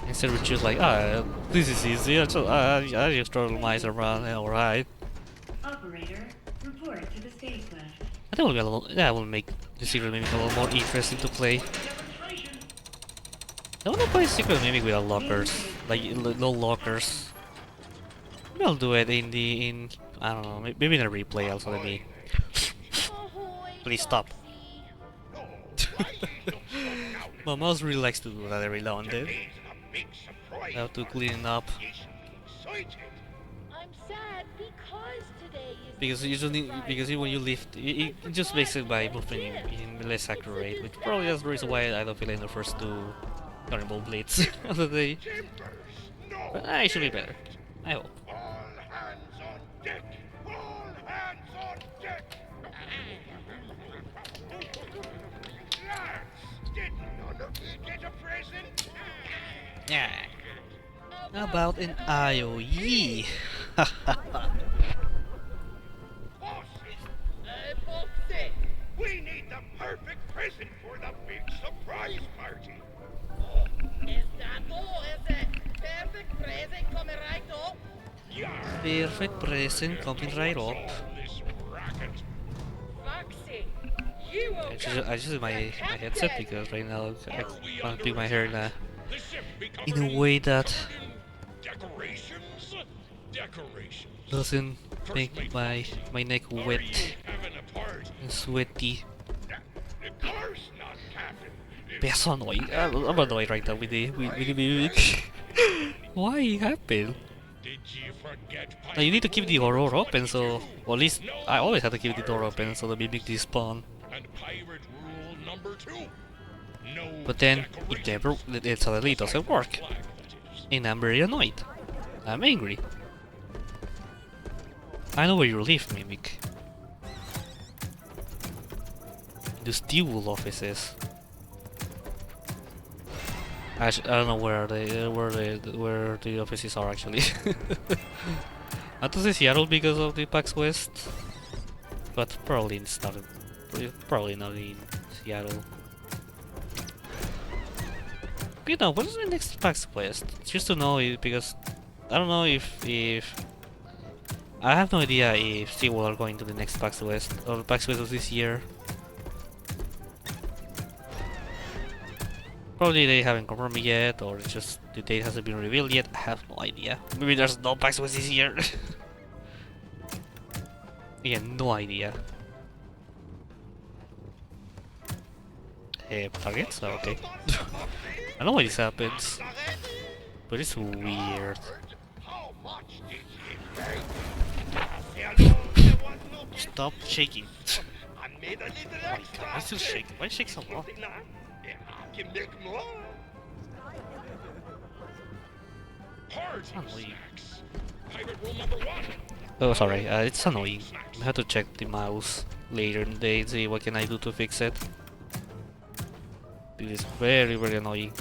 Instead of just like, this is easy, I just throw mice around, alright.
Operator, report to the stage left.
that will be a little, that will make the secret mimic a little more interesting to play. I wanna play secret mimic without lockers, like no lockers. Maybe I'll do it in I don't know, maybe in a replay also. Let me. Please stop. My mouse really likes to do that every now and then. I have to clean it up.
I'm sad because today is
Because usually, when you lift, it just makes it by moving in less accurate, which probably is the reason why I don't feel in the first two Cannonball Blades of the day. But it should be better. I hope.
All hands on deck! All hands on deck! Lads, did none of you get a present?
Yeah. How about an IOE?
Bossy, we need the perfect present for the big surprise party.
Is that all? Is it? Perfect present coming right up.
Perfect present coming right up.
This racket.
Foxy, you will
I just use my headset because right now I want to do my hair in a way that
Decorations? Decorations.
doesn't make my neck wet
Having a party.
and sweaty.
Of course not, Captain.
But so annoying. I'm annoyed right now with the music. Why it happened?
Did you forget?
Now you need to keep the door open, so well, at least I always have to keep the door open so the mimic despawn.
And pirate rule number 2. No.
But then it suddenly doesn't work,
flag, that is.
and I'm very annoyed. I'm angry. I know where you live, mimic. The steel offices. I don't know where the offices are actually. I thought it's Seattle because of the PAX West, but probably it's not. Probably not in Seattle. You know, what is the next PAX West? Just to know it, because I don't know if I have no idea if Seawall are going to the next PAX West or the PAX West of this year. Probably they haven't confirmed it yet, or it's just the date hasn't been revealed yet. I have no idea. Maybe there's no PAX West this year. Again, no idea. Targets? Oh, okay. I don't know why this happens, but it's weird.
How much did you pay?
Stop shaking.
I made a little
Oh my
extra.
god, I still shake. Why shake so long?
I can make more. Party
Annoying.
snacks. Pirate rule number 1.
Oh, sorry. It's annoying. I have to check the mouse later in the day and see what can I do to fix it. It is very, very annoying.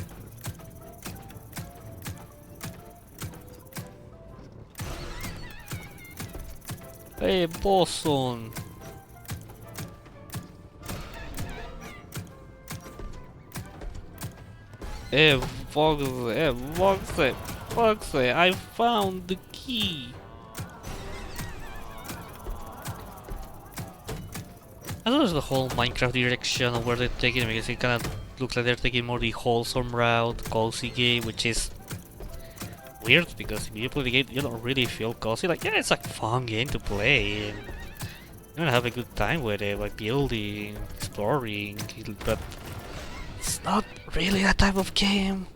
Hey, Boston! Hey, Foxy, I found the key! I know there's the whole Minecraft direction of where they're taking it, because it kind of looks like they're taking more the wholesome route, cozy game, which is weird because if you play the game, you don't really feel cozy. Like, yeah, it's a fun game to play, and you're gonna have a good time with it, like building, exploring, but it's not really that type of game.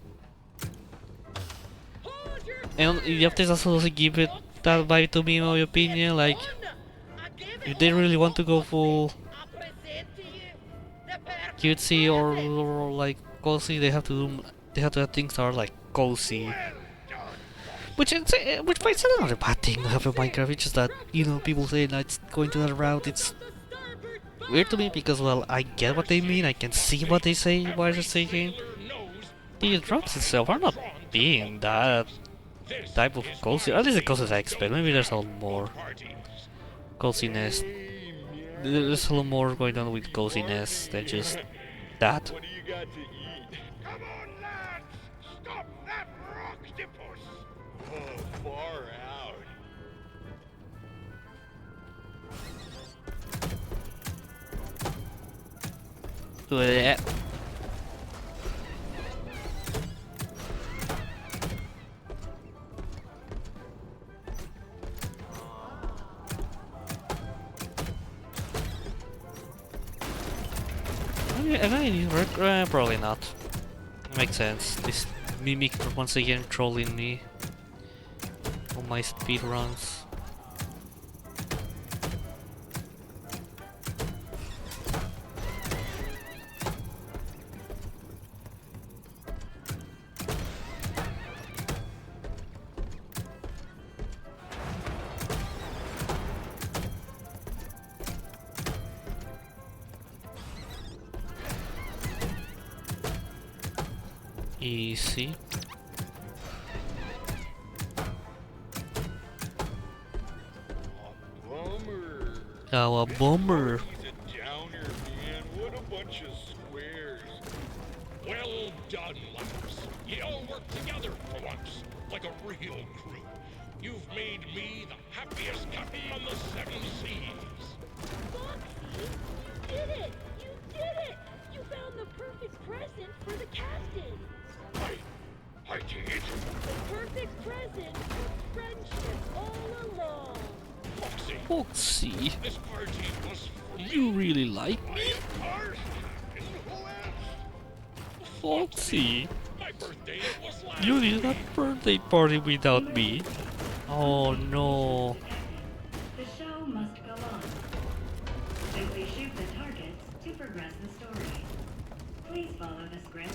And the updates also doesn't give it that vibe to me, in my opinion. Like, if they really want to go full cutesy or like cozy, they have to have things that are like cozy. Which it's not a bad thing to have in Minecraft. It's just that, you know, people say that it's going to that route. It's weird to me because, well, I get what they mean. I can see what they say while they're saying. The drops itself are not being that type of cozy. At least the cozy I expect. Maybe there's a little more coziness. There's a little more going on with coziness than just that.
What do you got to eat? Come on, lads! Stop that octopus! Oh, far out.
Blech. Am I in work? Probably not. Makes sense. This mimic once again trolling me on my speedruns. Easy.
Bummer.
Oh, a bummer.
He's a downer, man. What a bunch of squares.
Well done, lads. You all work together for once, like a real crew. You've made me the happiest captain on the seven seas.
Foxy, you did it! You did it! You found the perfect present for the captain.
I did.
The perfect present of friendship all along.
Foxy,
Foxy,
this party was for me.
you really like me?
Of course. And who else?
Foxy,
My birthday was last
you did a
week.
birthday party without me. Oh no.
The show must go on. Simply shoot the targets to progress the story. Please follow the script.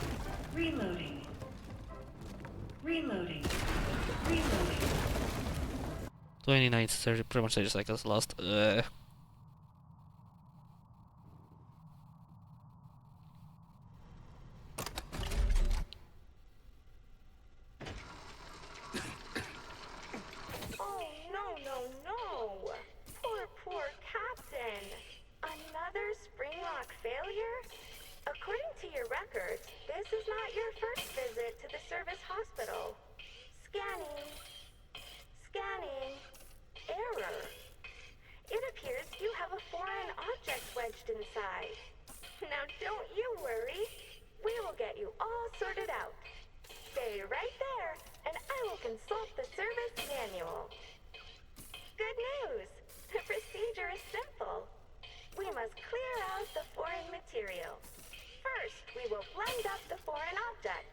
Reloading. Reloading. Reloading.
29, 30, pretty much 30 seconds lost.
Oh, no. Poor Captain. Another Springlock failure? According to your records, this is not your first visit to the service hospital. Scanning. Error. It appears you have a foreign object wedged inside. Now don't you worry. We will get you all sorted out. Stay right there, and I will consult the service manual. Good news! The procedure is simple. We must clear out the foreign material. First, we will blend up the foreign object.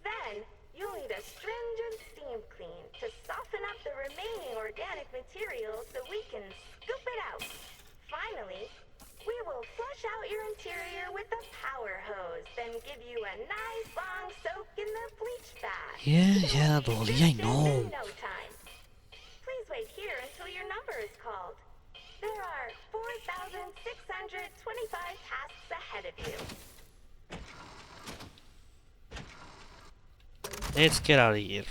Then, you'll need a stringent steam clean to soften up the remaining organic material so we can scoop it out. Finally, we will flush out your interior with a power hose, then give you a nice long soak in the bleach bath.
Yeah, Dolly, I know.
In no time. Please wait here until your number is called. There are 4,625 tasks ahead of you.
Let's get out of here.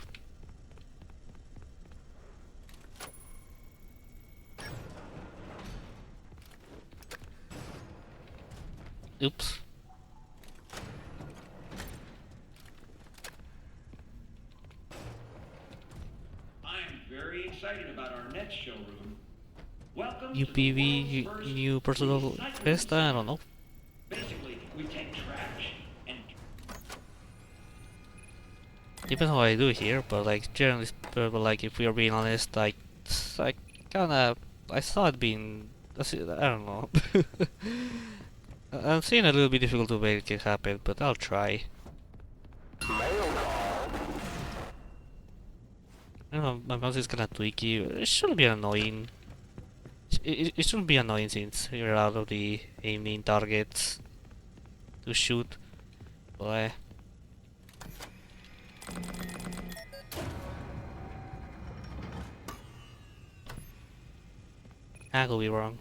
Oops.
I am very excited about our next showroom. Welcome
New
to the
PV,
world's first
new personal
recycling
quest, I don't know.
Basically, we take trash and
Depends on what I do here, but like generally, but like if we are being honest, like I kinda, I saw it being, I don't know. I'm seeing it a little bit difficult to make it happen, but I'll try. I don't know, my mouse is kinda tweaky. It shouldn't be annoying. It shouldn't be annoying since you're out of the aiming targets to shoot. But I could be wrong.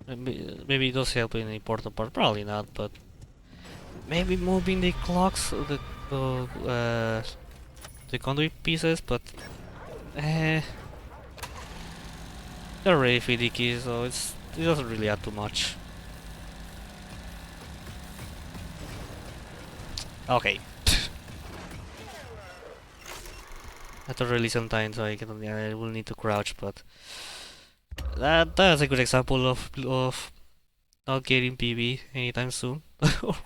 Maybe it does help in the important part, probably not, but maybe moving the clocks, the conduit pieces, but they're already finicky, so it doesn't really add too much. Okay. I thought release sometimes, so I will need to crouch, but that's a good example of not getting PV anytime soon.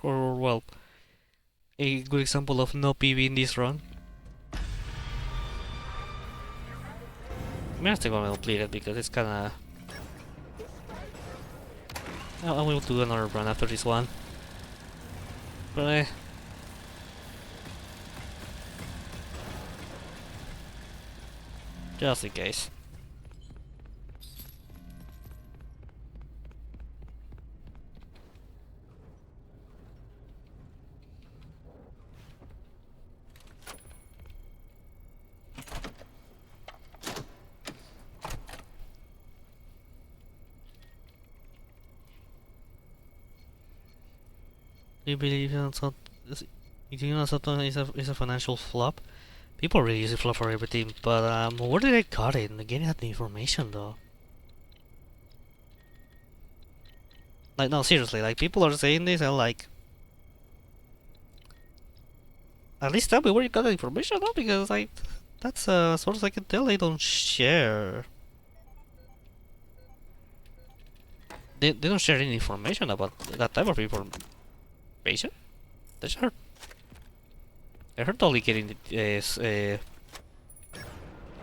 or well, a good example of no PV in this run. I'm still gonna complete it because it's kinda... I will do another run after this one. But just in case. Do you believe Soton is a financial flop? People really use it for everything, but where did I got it? And again, had the information though. Like, no, seriously, like, people are saying this and like... At least tell me where you got the information though, because like... That's as far as I can tell, they don't share. They don't share any information about that type of information. They sure. I heard only getting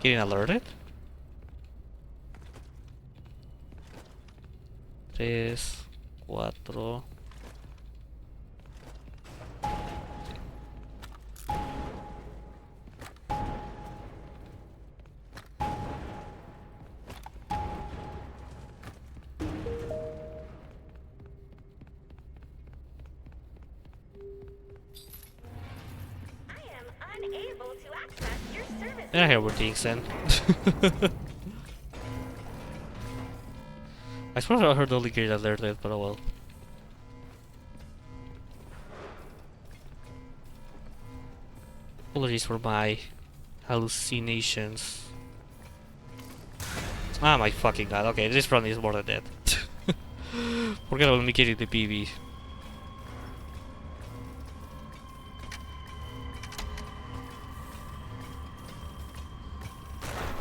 alerted. 3, 4.
Unable to access your service.
I hear everything then. I suppose I heard only get alerted, but oh well. Apologies for my hallucinations. Ah, my fucking god. Okay, this run is more than that. Forget about me getting the PV.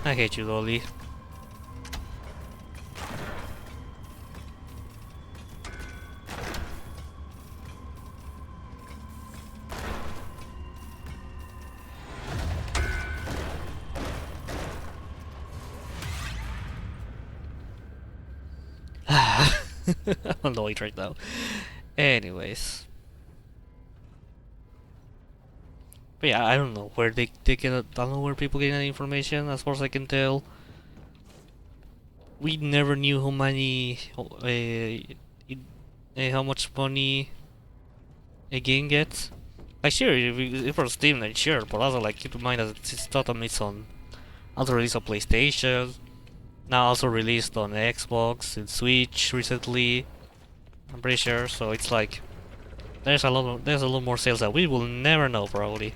I hate you, Lolly. I'm annoyed right now. Anyways. But yeah, I don't know where they get. I don't know where people get that information. As far as I can tell, we never knew how many, how much money a game gets. Like sure, if for Steam, then sure, but also like keep in mind that this Totem is on also released on PlayStation, now also released on Xbox and Switch recently. I'm pretty sure, so it's like there's a lot more sales that we will never know probably.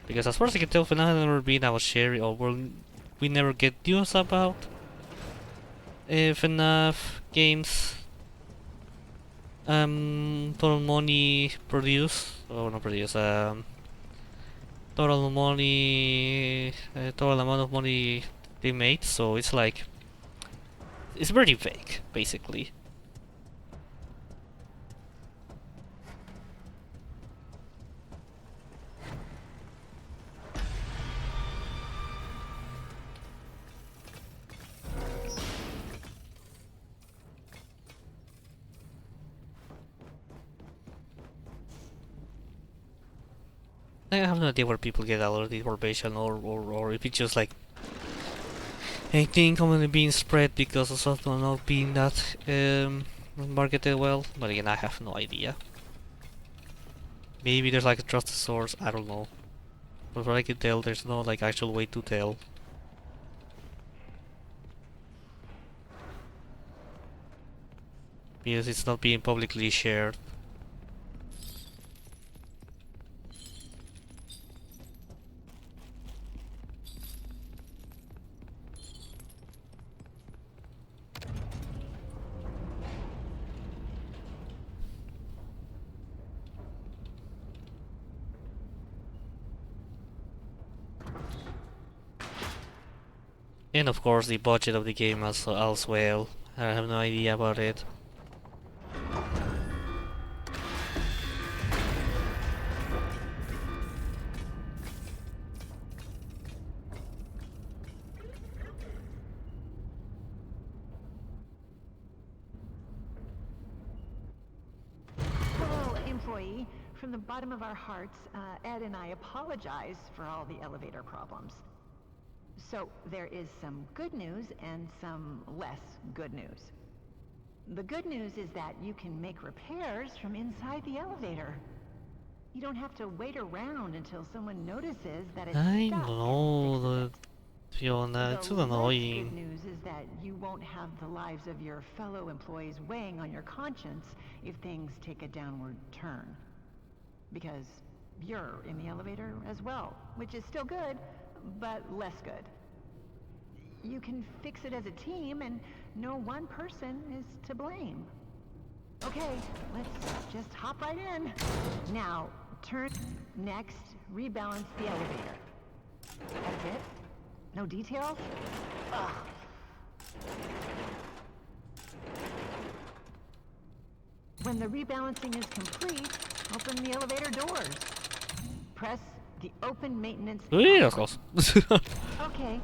Because as far as I can tell, FNaF has never been our share, or we never get news about FNaF games. Total money produced, or not produced, total money, total amount of money they made, so it's like, it's very vague, basically. I have no idea where people get all of the information, or if it's just like anything commonly being spread because of something not being that marketed well. But again, I have no idea. Maybe there's like a trusted source, I don't know. But what I can tell, there's no like actual way to tell. Because it's not being publicly shared. And of course the budget of the game as well. I have no idea about it.
Hello, employee. From the bottom of our hearts, Ed and I apologize for all the elevator problems. So, there is some good news and some less good news. The good news is that you can make repairs from inside the elevator. You don't have to wait around until someone notices that it's
I
stuck
know,
and fixes it.
Fiona, it's
The less
annoying.
good news is that you won't have the lives of your fellow employees weighing on your conscience if things take a downward turn. Because you're in the elevator as well, which is still good, but less good. You can fix it as a team, and no one person is to blame. Okay, let's just hop right in. Now, turn. Next, rebalance the elevator. That's it? No details? Ugh. When the rebalancing is complete, open the elevator doors. Press the open maintenance.
Yeah, of course.
Okay,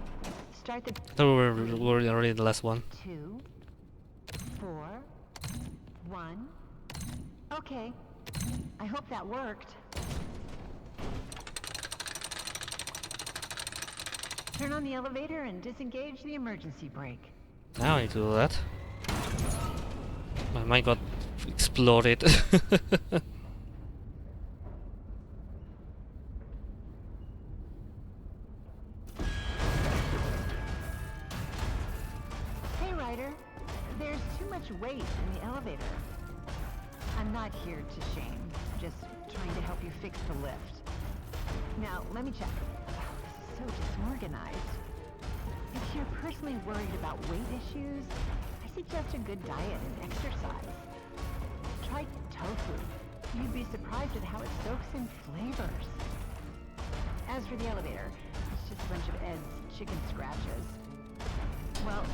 start the.
We're already in the last one.
2, 4, 1. Okay, I hope that worked. Turn on the elevator and disengage the emergency brake.
Now I need to do that. My mind got exploded.
Hey, Ryder. There's too much weight in the elevator. I'm not here to shame, just trying to help you fix the lift. Now, let me check. Wow, this is so disorganized. If you're personally worried about weight issues, I suggest a good diet and exercise. Try tofu. You'd be surprised at how it soaks in flavors. As for the elevator, it's just a bunch of Ed's chicken scratches. Well,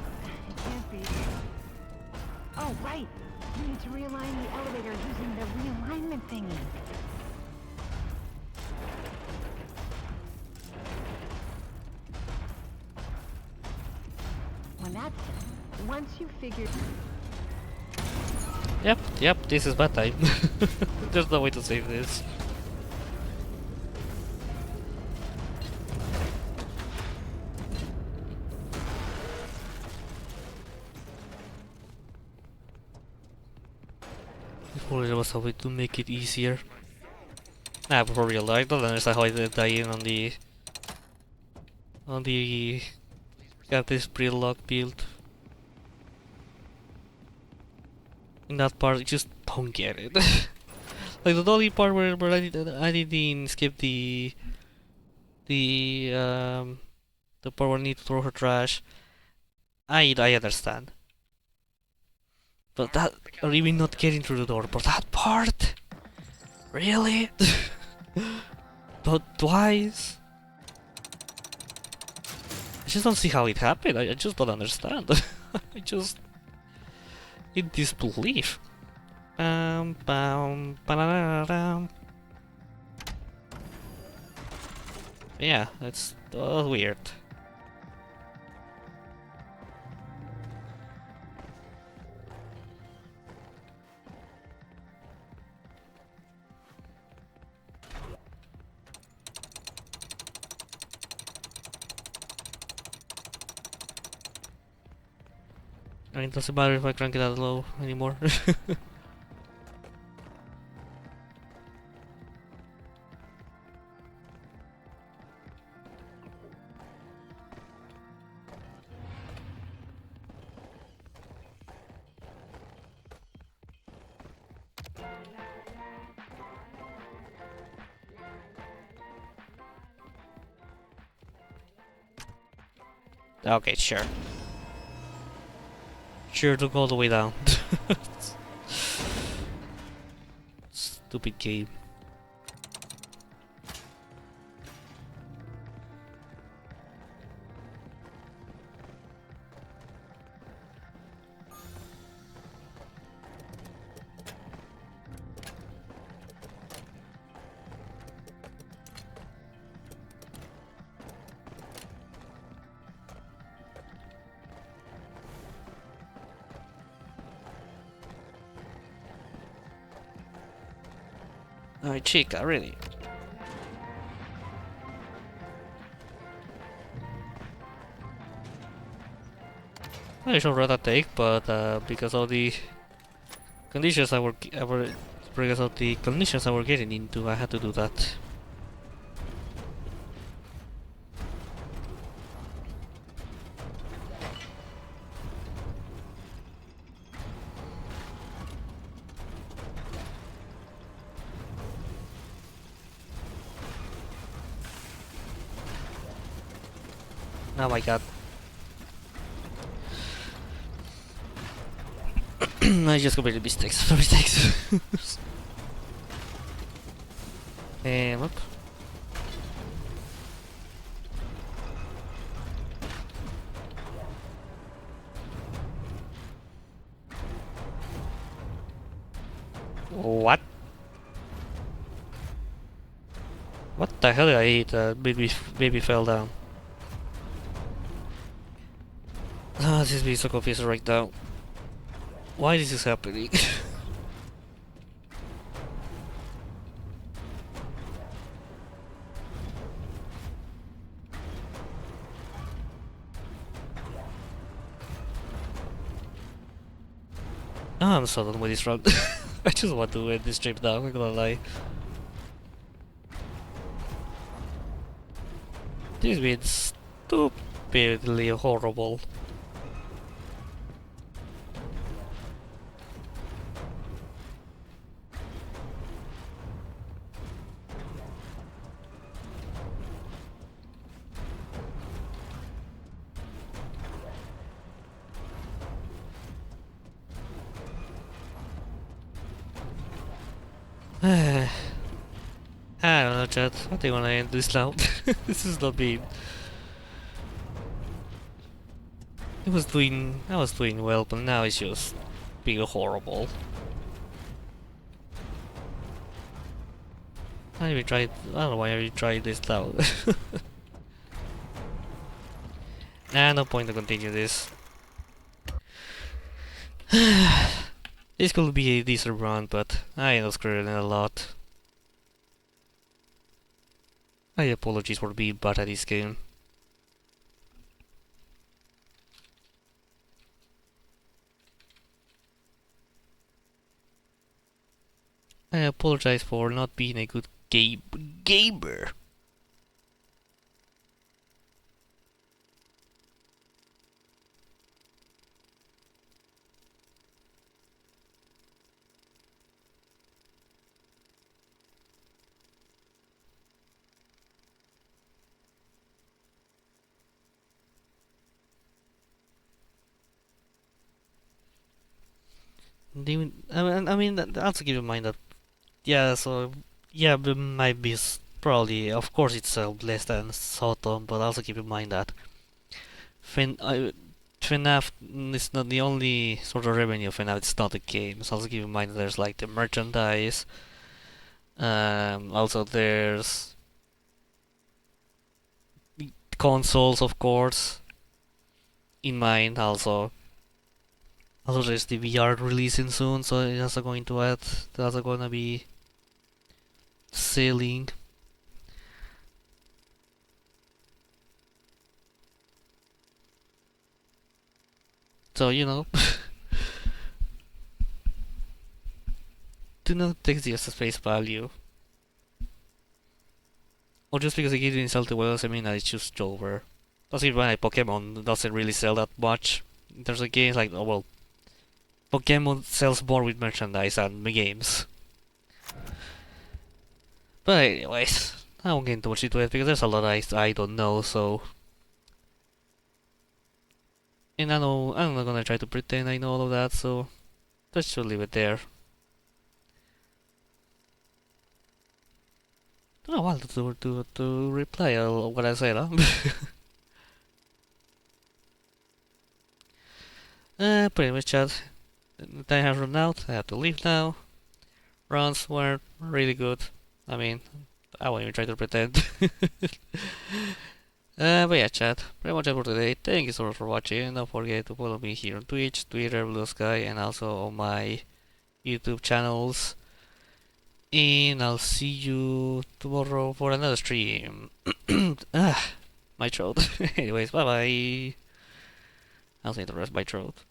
it can't be. Oh, right! You need to realign the elevator using the realignment thingy. When that's done, once you've figured...
Yep, this is bad time. There's no way to save this. If only there was a way to make it easier. Nah, for real, I don't understand how I did die in on the got this pre-lock build. In that part, I just don't get it. Like the only part where I didn't skip the part where I need to throw her trash. I understand. But that, or even not getting through the door, but that part? Really? But twice? I just don't see how it happened, I just don't understand. I just... in disbelief. Ba-da-da-da-dum. Yeah, that's weird. I mean, it doesn't matter if I crank it that low anymore. Okay, sure. Sure, to go all the way down. Stupid game. Ay, chica, really. I should rather take, but because of the conditions because of the conditions I were getting into, I had to do that. Oh my god. I just committed mistakes. And what? What? What the hell did I eat? Baby fell down. Ah, this is being so confusing right now. Why this is happening? I'm so done with this run. I just want to end this trip now, I'm not gonna lie. This means stupidly horrible. I don't know, chat. I think when I end this now. This is not being. I was doing well, but now it's just being horrible. I don't know why I even tried this now. Nah, no point to continue this. This could be a decent run, but I know screwed it a lot. My apologies for being bad at this game. I apologize for not being a good gamer. I mean, also keep in mind that, yeah, so, yeah, it might be probably, of course it's less than SOTM, but also keep in mind that FNaF is not the only sort of revenue of FNaF, it's not the game. So also keep in mind that there's like the merchandise, also there's consoles, of course, in mind also. Also there's the VR releasing soon, so it's also going to add, that's also gonna be selling. So, you know, do not take this as face value. Or just because it gives you insult the well, I mean that it's just over. That's even why Pokemon doesn't really sell that much. There's a games like, oh well, Pokemon sells more with merchandise than the games. But anyways, I won't get into much into it because there's a lot I don't know, so. And I know I'm not gonna try to pretend I know all of that, so let's just leave it there. Don't know what to reply what I said, huh? Pretty much chat. The time has run out, I have to leave now. Runs were really good. I mean, I won't even try to pretend. But yeah, chat, pretty much it for today. Thank you so much for watching. Don't forget to follow me here on Twitch, Twitter, Blue Sky, and also on my YouTube channels. and I'll see you tomorrow for another stream. My throat. Anyways, bye bye. I'll say the rest of my throat.